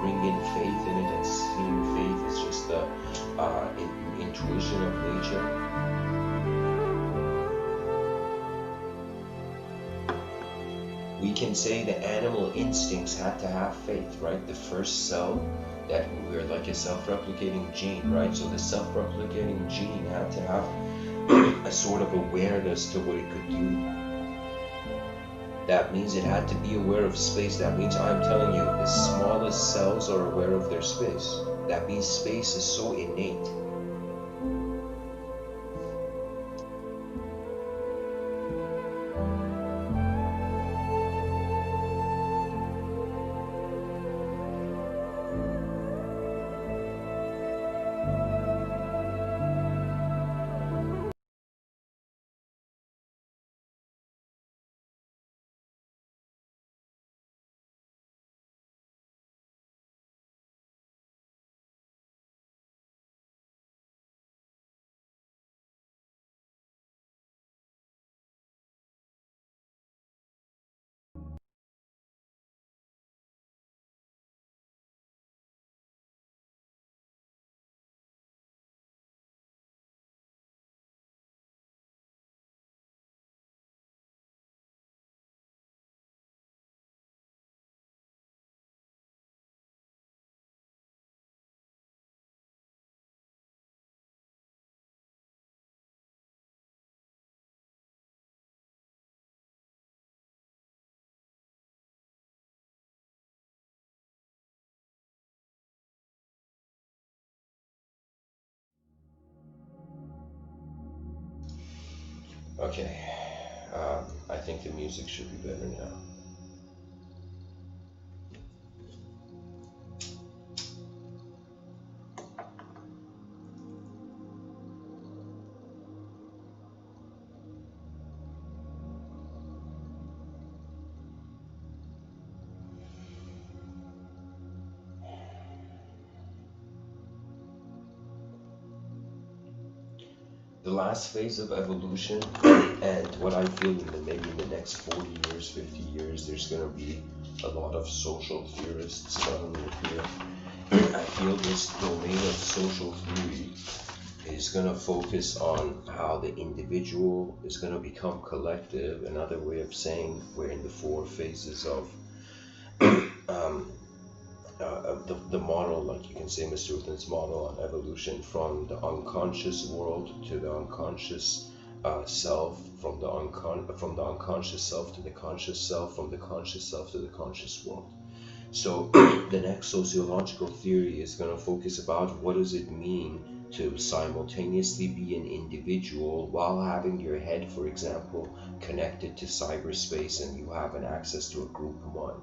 S1: bring in faith in it, and seeing faith is just the intuition of nature. We can say the animal instincts had to have faith, right? The first cell, that we're like a self-replicating gene, right? So the self-replicating gene had to have a sort of awareness to what it could do. That means it had to be aware of space. That means, I'm telling you, the smallest cells are aware of their space. That means space is so innate. Okay, I think the music should be better now. The last phase of evolution, and what I feel maybe in the next 40 years, 50 years, there's going to be a lot of social theorists suddenly appear. I feel this domain of social theory is going to focus on how the individual is going to become collective. Another way of saying we're in the 4 phases of the model, like you can say Mr.Within's model on evolution, from the unconscious world to the unconscious self, from the unconscious self to the conscious self, from the conscious self to the conscious world. So the next sociological theory is going to focus about what does it mean to simultaneously be an individual while having your head, for example, connected to cyberspace, and you have an access to a group mind,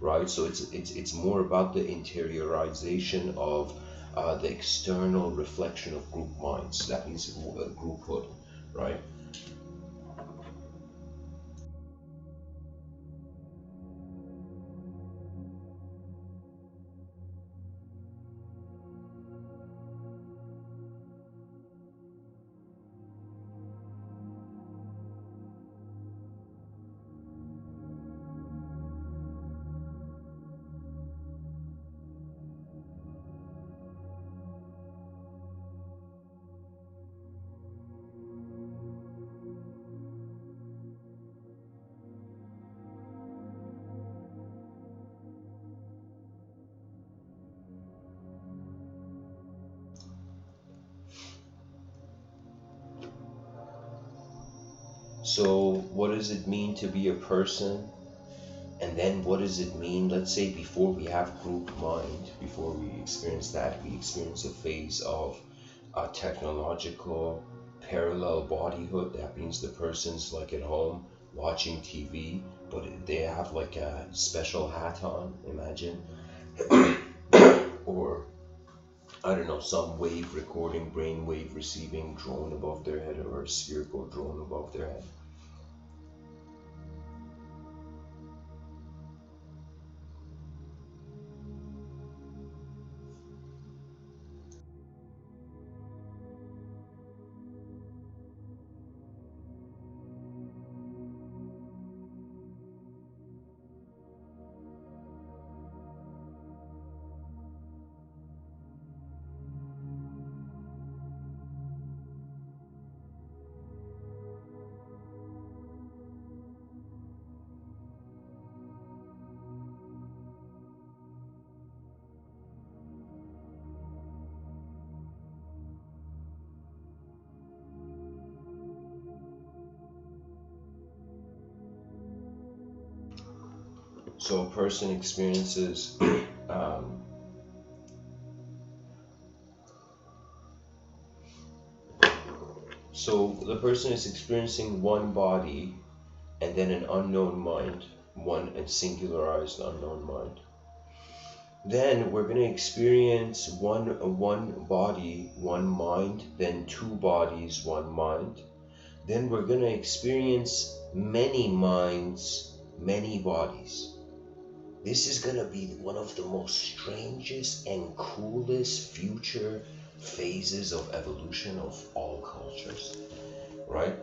S1: right? So it's more about the interiorization of the external reflection of group minds. That means grouphood, right? So what does it mean to be a person? And then what does it mean, let's say before we have group mind, before we experience that, we experience a phase of technological parallel bodyhood. That means the person's like at home watching TV, but they have like a special hat on, imagine. Or I don't know, some wave recording, brain wave receiving drone above their head, or a spherical drone above their head. So a person experiences so the person is experiencing one body and then an unknown mind, one a singularized unknown mind. Then we're going to experience one body, one mind, then two bodies, one mind. Then we're going to experience many minds, many bodies. This is going to be one of the most strangest and coolest future phases of evolution of all cultures, right?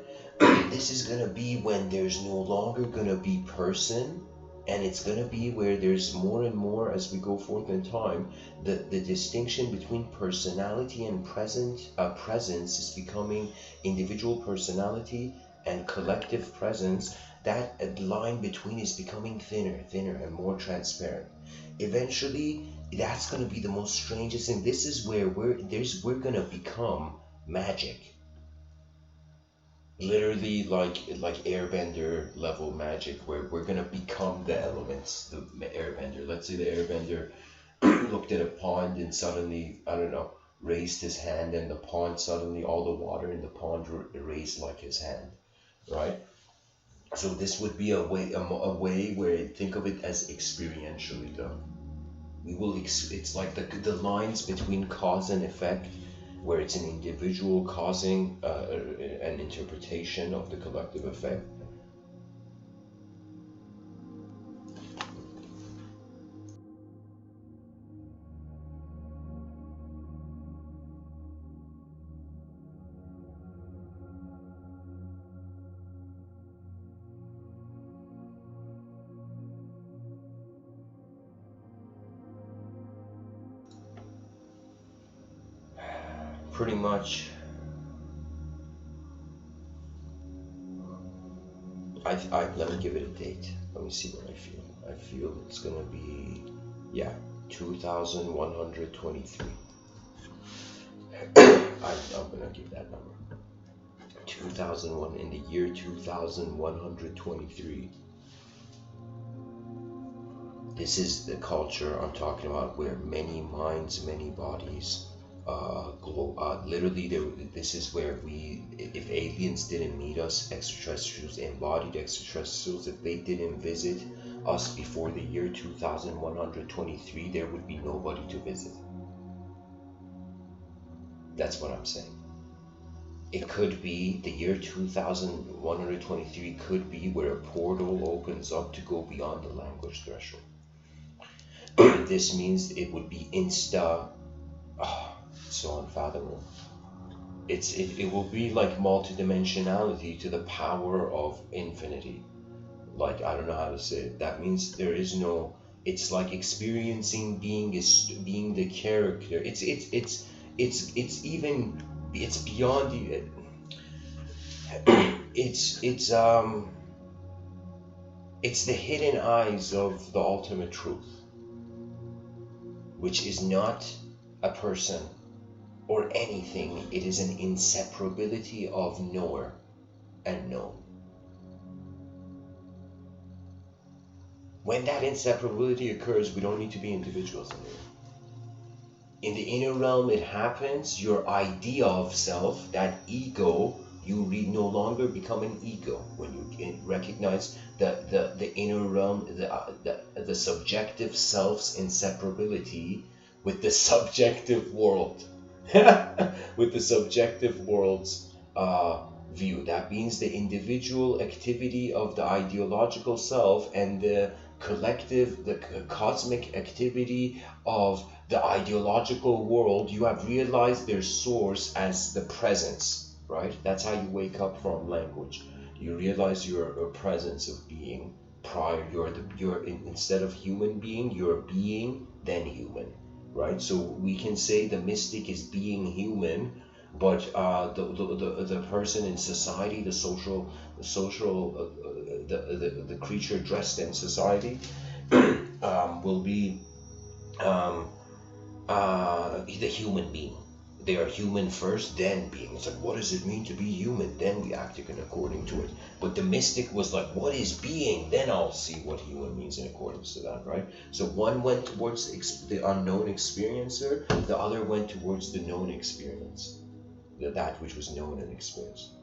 S1: This is going to be when there's no longer going to be person, and it's going to be where there's more and more, as we go forth in time, the distinction between personality and presence is becoming individual personality and collective presence. That line between is becoming thinner and more transparent. Eventually, that's going to be the most strangest thing. This is where we're going to become magic. Literally like airbender level magic, where we're going to become the elements, the airbender. Let's say the airbender looked at a pond and suddenly, I don't know, raised his hand, and the pond suddenly, all the water in the pond raised like his hand, right? So this would be a way where, think of it as experientially done. We will it's like the lines between cause and effect, where it's an individual causing an interpretation of the collective effect. Pretty much, let me give it a date. Let me see what I feel. I feel it's gonna be, yeah, 2123. I'm gonna give that number. 2001, in the year 2123. This is the culture I'm talking about, where many minds, many bodies
S2: literally, this is where if aliens didn't meet us, extraterrestrials, embodied extraterrestrials, if they didn't visit us before the year 2123, there would be nobody to visit. That's what I'm saying. It could be the year 2123 could be where a portal opens up to go beyond the language threshold. This means it would be so unfathomable. It will be like multidimensionality to the power of infinity. Like, I don't know how to say it. That means there is no. It's like experiencing being the character. It's beyond the. It's the hidden eyes of the ultimate truth, which is not a person or anything. It is an inseparability of knower and known. When that inseparability occurs, we don't need to be individuals anymore. In the inner realm, it happens. Your idea of self, that ego, you no longer become an ego when you recognize the inner realm, the subjective self's inseparability with the subjective world, with the subjective world's view. That means the individual activity of the ideological self and the collective, the cosmic activity of the ideological world. You have realized their source as the presence, right? That's how you wake up from language. You realize you're a presence of being. Prior, instead of human being, you're being, then human, right? So we can say the mystic is being human, but the person in society, the creature dressed in society, will be the human being. They are human first, then being. It's like, what does it mean to be human? Then we act according to it. But the mystic was like, what is being? Then I'll see what human means in accordance to that, right? So one went towards the unknown experiencer, the other went towards the known experience, that which was known and experienced.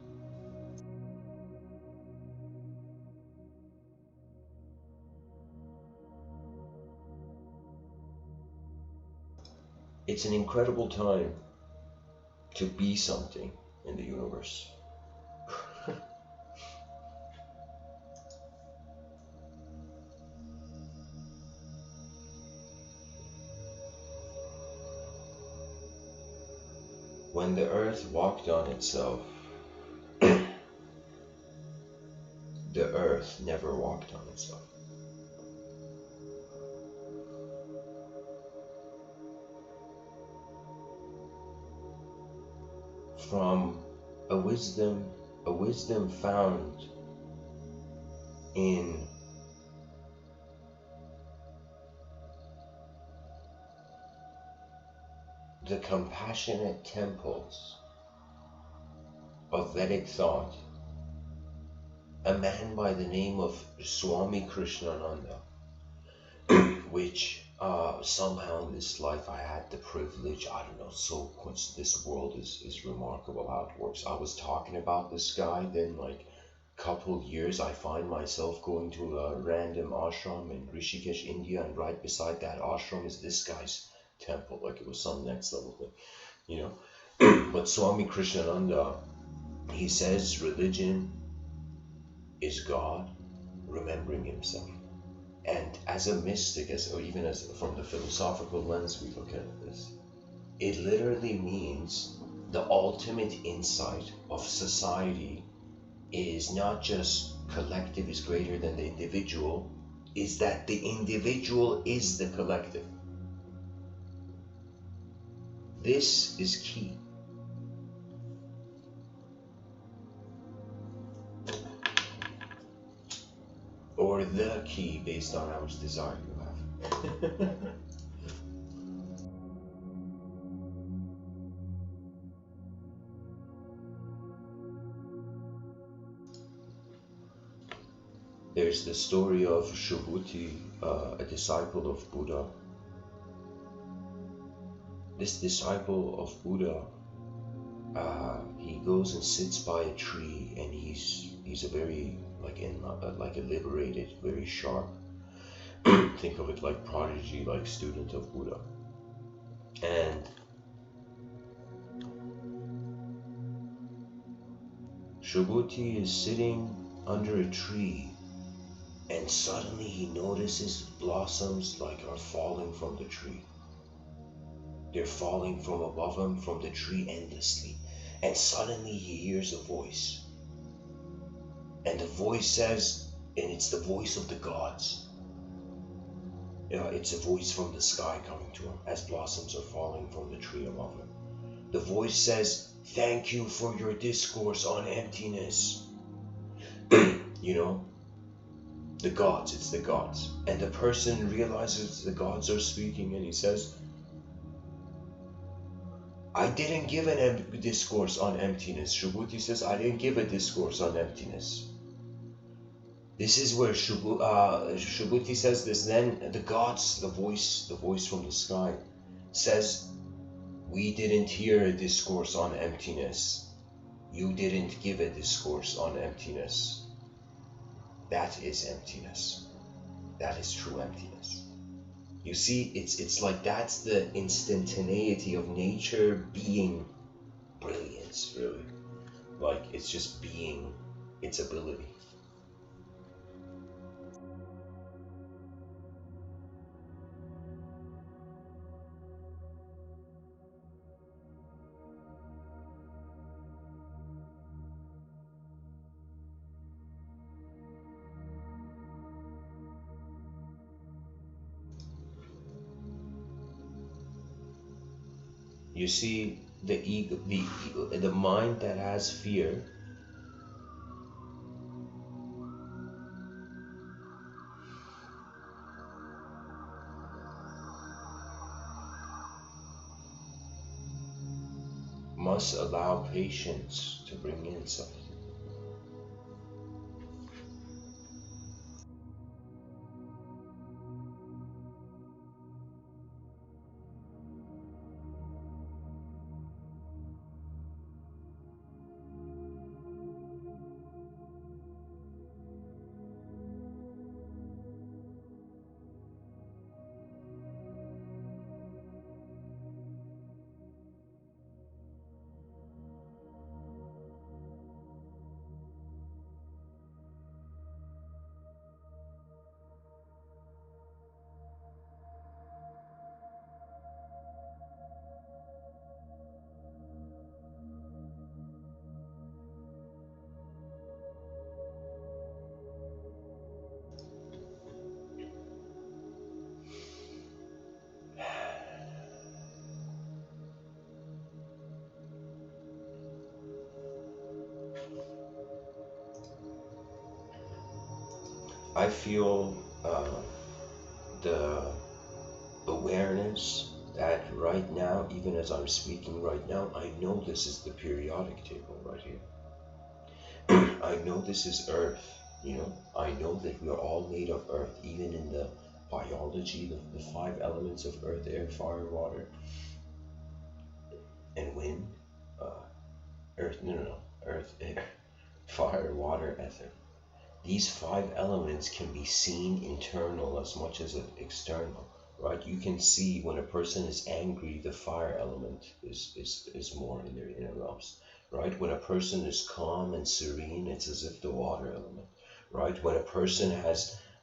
S2: It's an incredible time to be something in the universe. When the earth walked on itself, the earth never walked on itself. From a wisdom found in the compassionate temples of Vedic thought, a man by the name of Swami Krishnananda, which somehow in this life I had the privilege, I don't know, so this world is remarkable how it works. I was talking about this guy, then like couple years I find myself going to a random ashram in Rishikesh, India, and right beside that ashram is this guy's temple, like it was some next level thing, you know. But Swami Krishnananda, he says religion is God remembering himself. And as a mystic, or even as from the philosophical lens we look at this, it literally means the ultimate insight of society is not just collective is greater than the individual, is that the individual is the collective. This is key. Or the key, based on how much desire you have. There's the story of Subhuti, a disciple of Buddha, this disciple of Buddha, he goes and sits by a tree, and he's a very like a liberated, very sharp, think of it like prodigy, like student of Buddha. And Subhuti is sitting under a tree, and suddenly he notices blossoms like are falling from the tree. They're falling from above him, from the tree, endlessly. And suddenly he hears a voice. And the voice says, and it's the voice of the gods. It's a voice from the sky coming to him as blossoms are falling from the tree above him. The voice says, "Thank you for your discourse on emptiness." You know, the gods, it's the gods. And the person realizes the gods are speaking, and he says, "I didn't give a discourse on emptiness." Subhuti says, "I didn't give a discourse on emptiness." This is where Subhuti says this. Then the gods, the voice from the sky, says, "We didn't hear a discourse on emptiness. You didn't give a discourse on emptiness. That is emptiness. That is true emptiness." You see, it's like that's the instantaneity of nature being brilliance, really. Like it's just being its ability. You see, the ego, the mind that has fear must allow patience to bring insight. I feel the awareness that right now, even as I'm speaking right now, I know this is the periodic table right here. I know this is Earth, you know. I know that we are all made of Earth, even in the biology, the 5 elements of Earth, air, fire, water, and wind. Earth, air, fire, water, ether. These 5 elements can be seen internal as much as external, right? You can see when a person is angry, the fire element is more in their inner realms, right? When a person is calm and serene, it's as if the water element, right? When a person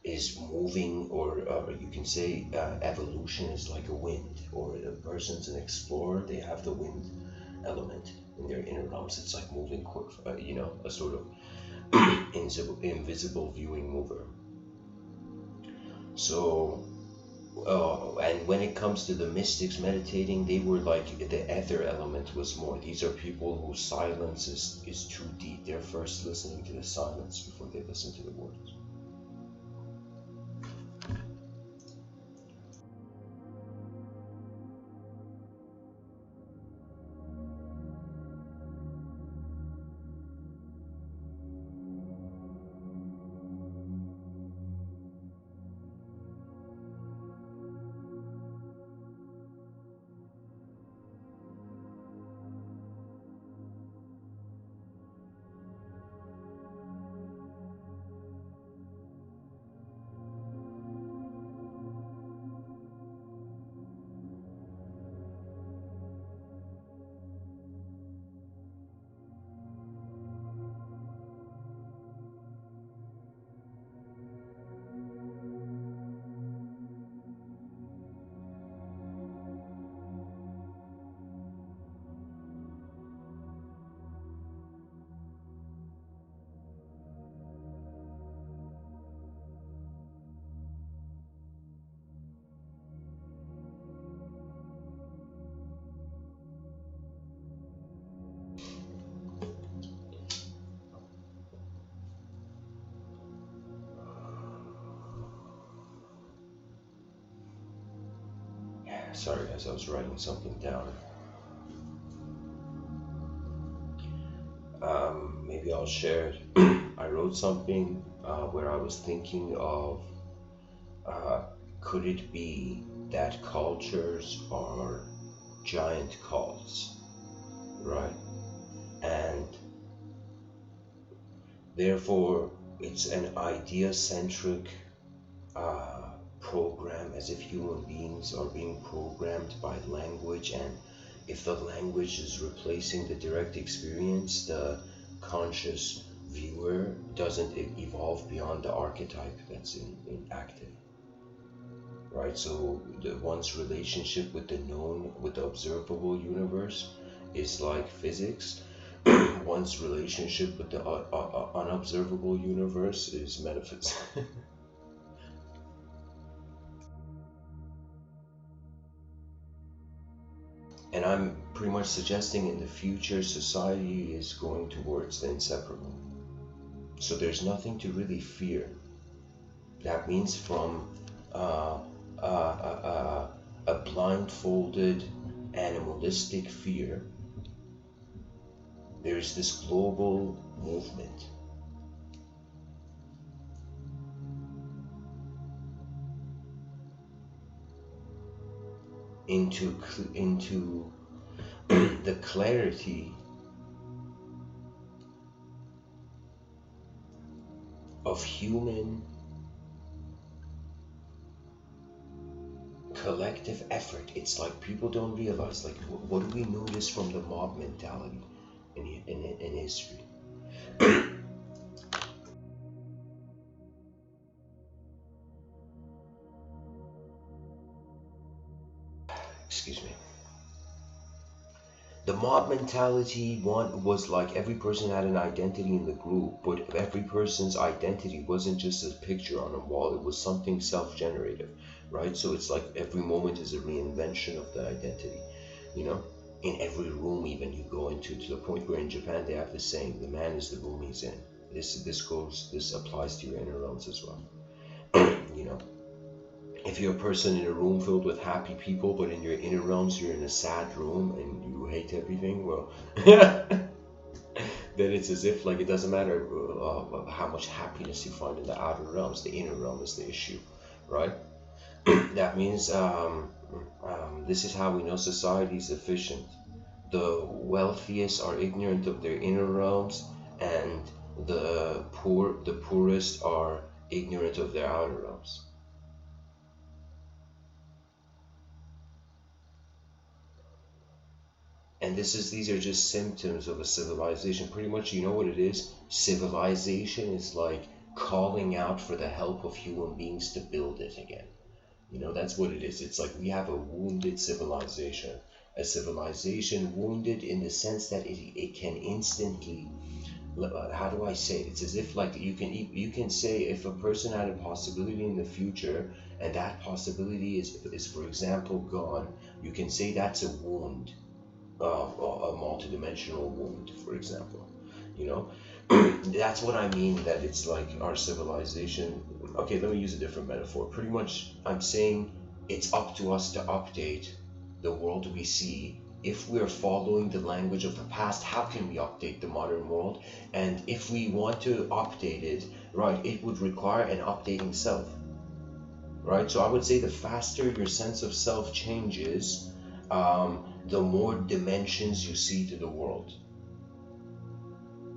S2: is moving, or you can say evolution is like a wind, or a person's an explorer, they have the wind element in their inner realms. It's like moving quick, a sort of invisible viewing mover. So, and when it comes to the mystics meditating, they were like the ether element was more. These are people whose silence is too deep. They're first listening to the silence before they listen to the words. Sorry, as I was writing something down. Maybe I'll share it. I wrote something where I was thinking of, could it be that cultures are giant cults, right? And therefore it's an idea-centric program, as if human beings are being programmed by language, and if the language is replacing the direct experience, the conscious viewer doesn't evolve beyond the archetype that's in active, right? So the one's relationship with the known, with the observable universe is like physics. One's relationship with the unobservable universe is metaphysics. And I'm pretty much suggesting in the future society is going towards the inseparable. So there's nothing to really fear. That means from a blindfolded animalistic fear, there's this global movement into the clarity of human collective effort. It's like people don't realize, like, what do we notice from the mob mentality in history? Excuse me. The mob mentality one was like every person had an identity in the group, but every person's identity wasn't just a picture on a wall, it was something self-generative, right? So it's like every moment is a reinvention of the identity, you know? In every room even you go into, to the point where in Japan they have the saying, the man is the room he's in. This applies to your inner realms as well. You know? If you're a person in a room filled with happy people, but in your inner realms you're in a sad room and you hate everything, well, then it's as if, like, it doesn't matter how much happiness you find in the outer realms, the inner realm is the issue, right? That means this is how we know society is efficient. The wealthiest are ignorant of their inner realms, and the poorest are ignorant of their outer realms. And these are just symptoms of a civilization. Pretty much, you know what it is? Civilization is like calling out for the help of human beings to build it again. You know, that's what it is. It's like we have a wounded civilization. A civilization wounded in the sense that it can instantly, how do I say it? It's as if, like, you can say if a person had a possibility in the future and that possibility is for example gone, you can say that's a wound. A multidimensional wound, for example, you know. That's what I mean, that it's like our civilization. Okay, let me use a different metaphor. Pretty much I'm saying it's up to us to update the world we see. If we're following the language of the past, how can we update the modern world? And if we want to update it, right, it would require an updating self, right? So I would say the faster your sense of self changes, the more dimensions you see to the world.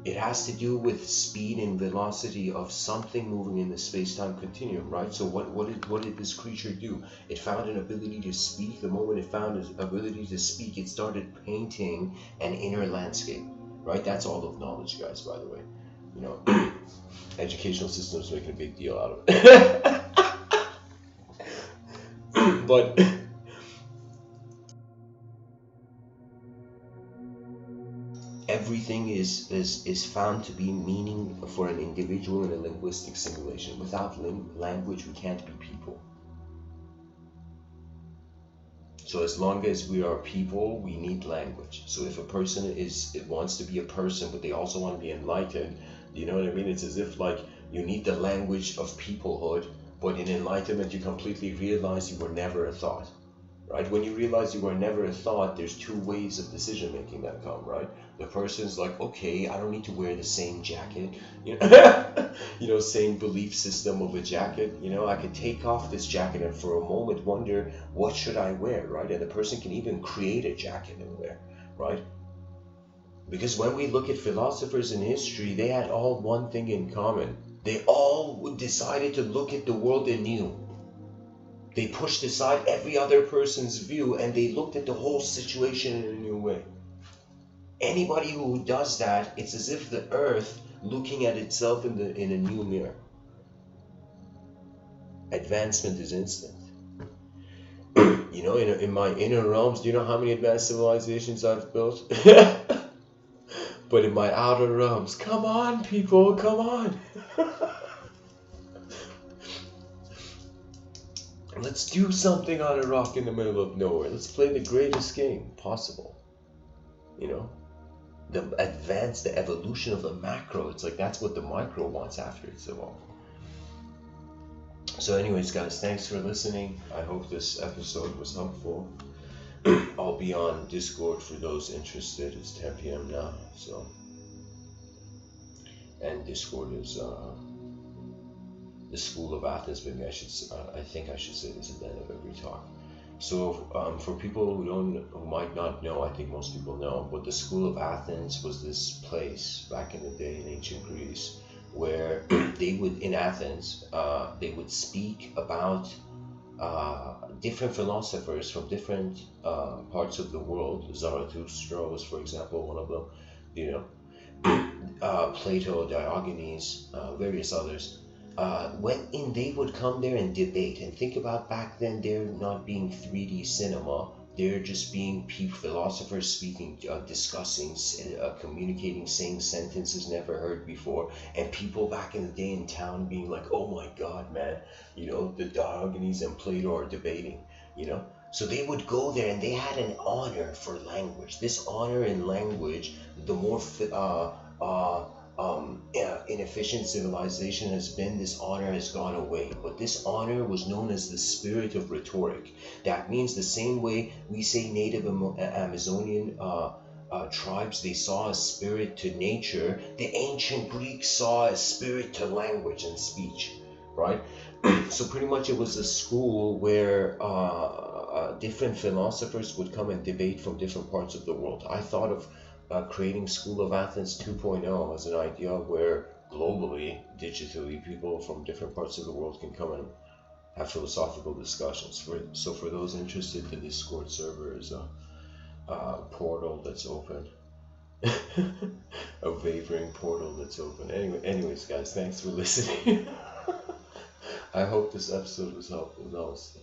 S2: It has to do with speed and velocity of something moving in the space-time continuum, right? So what did this creature do? It found an ability to speak. The moment it found its ability to speak, it started painting an inner landscape, right? That's all of knowledge, guys, by the way. You know, educational systems making a big deal out of it. But everything is found to be meaning for an individual in a linguistic simulation. Without language, we can't be people. So as long as we are people, we need language. So if a person wants to be a person, but they also want to be enlightened, you know what I mean? It's as if, like, you need the language of peoplehood, but in enlightenment, you completely realize you were never a thought. right? When you realize you were never a thought, there's two ways of decision making that come, right? The person's like, okay, I don't need to wear the same jacket, you know, same belief system of a jacket. I could take off this jacket and for a moment wonder, what should I wear, right? And the person can even create a jacket and wear, right? Because when we look at philosophers in history, they had all one thing in common. They all decided to look at the world anew. They pushed aside every other person's view and they looked at the whole situation in a new way. Anybody who does that, it's as if the earth looking at itself in a new mirror. Advancement is instant. In my inner realms, do you know how many advanced civilizations I've built? But in my outer realms, come on, people, come on. Let's do something on a rock in the middle of nowhere. Let's play the greatest game possible. The evolution of the macro. It's like that's what the micro wants after it's evolved. So anyways, guys, thanks for listening. I hope this episode was helpful. I'll be on Discord for those interested. It's 10 p.m. now, so. And Discord is the School of Athens. Maybe I think I should say this at the end of every talk. So for people who might not know, I think most people know, but the School of Athens was this place back in the day in ancient Greece where they would speak about different philosophers from different parts of the world. Zarathustra was, for example, one of them. Plato, Diogenes, various others. They would come there and debate. And think about back then, they're not being 3D cinema. They're just being philosophers speaking, discussing, communicating, saying sentences never heard before. And people back in the day in town being like, oh my God, man, the Diogenes and Plato are debating, So they would go there and they had an honor for language. This honor in language, the more inefficient civilization has been, this honor has gone away. But this honor was known as the spirit of rhetoric. That means the same way we say native Amazonian tribes, they saw a spirit to nature, the ancient Greeks saw a spirit to language and speech, right? So pretty much it was a school where different philosophers would come and debate from different parts of the world. I thought of creating School of Athens 2.0 as an idea where globally, digitally, people from different parts of the world can come and have philosophical discussions. So for those interested, the Discord server is a portal that's open. A wavering portal that's open. Anyways, guys, thanks for listening. I hope this episode was helpful. Namaste.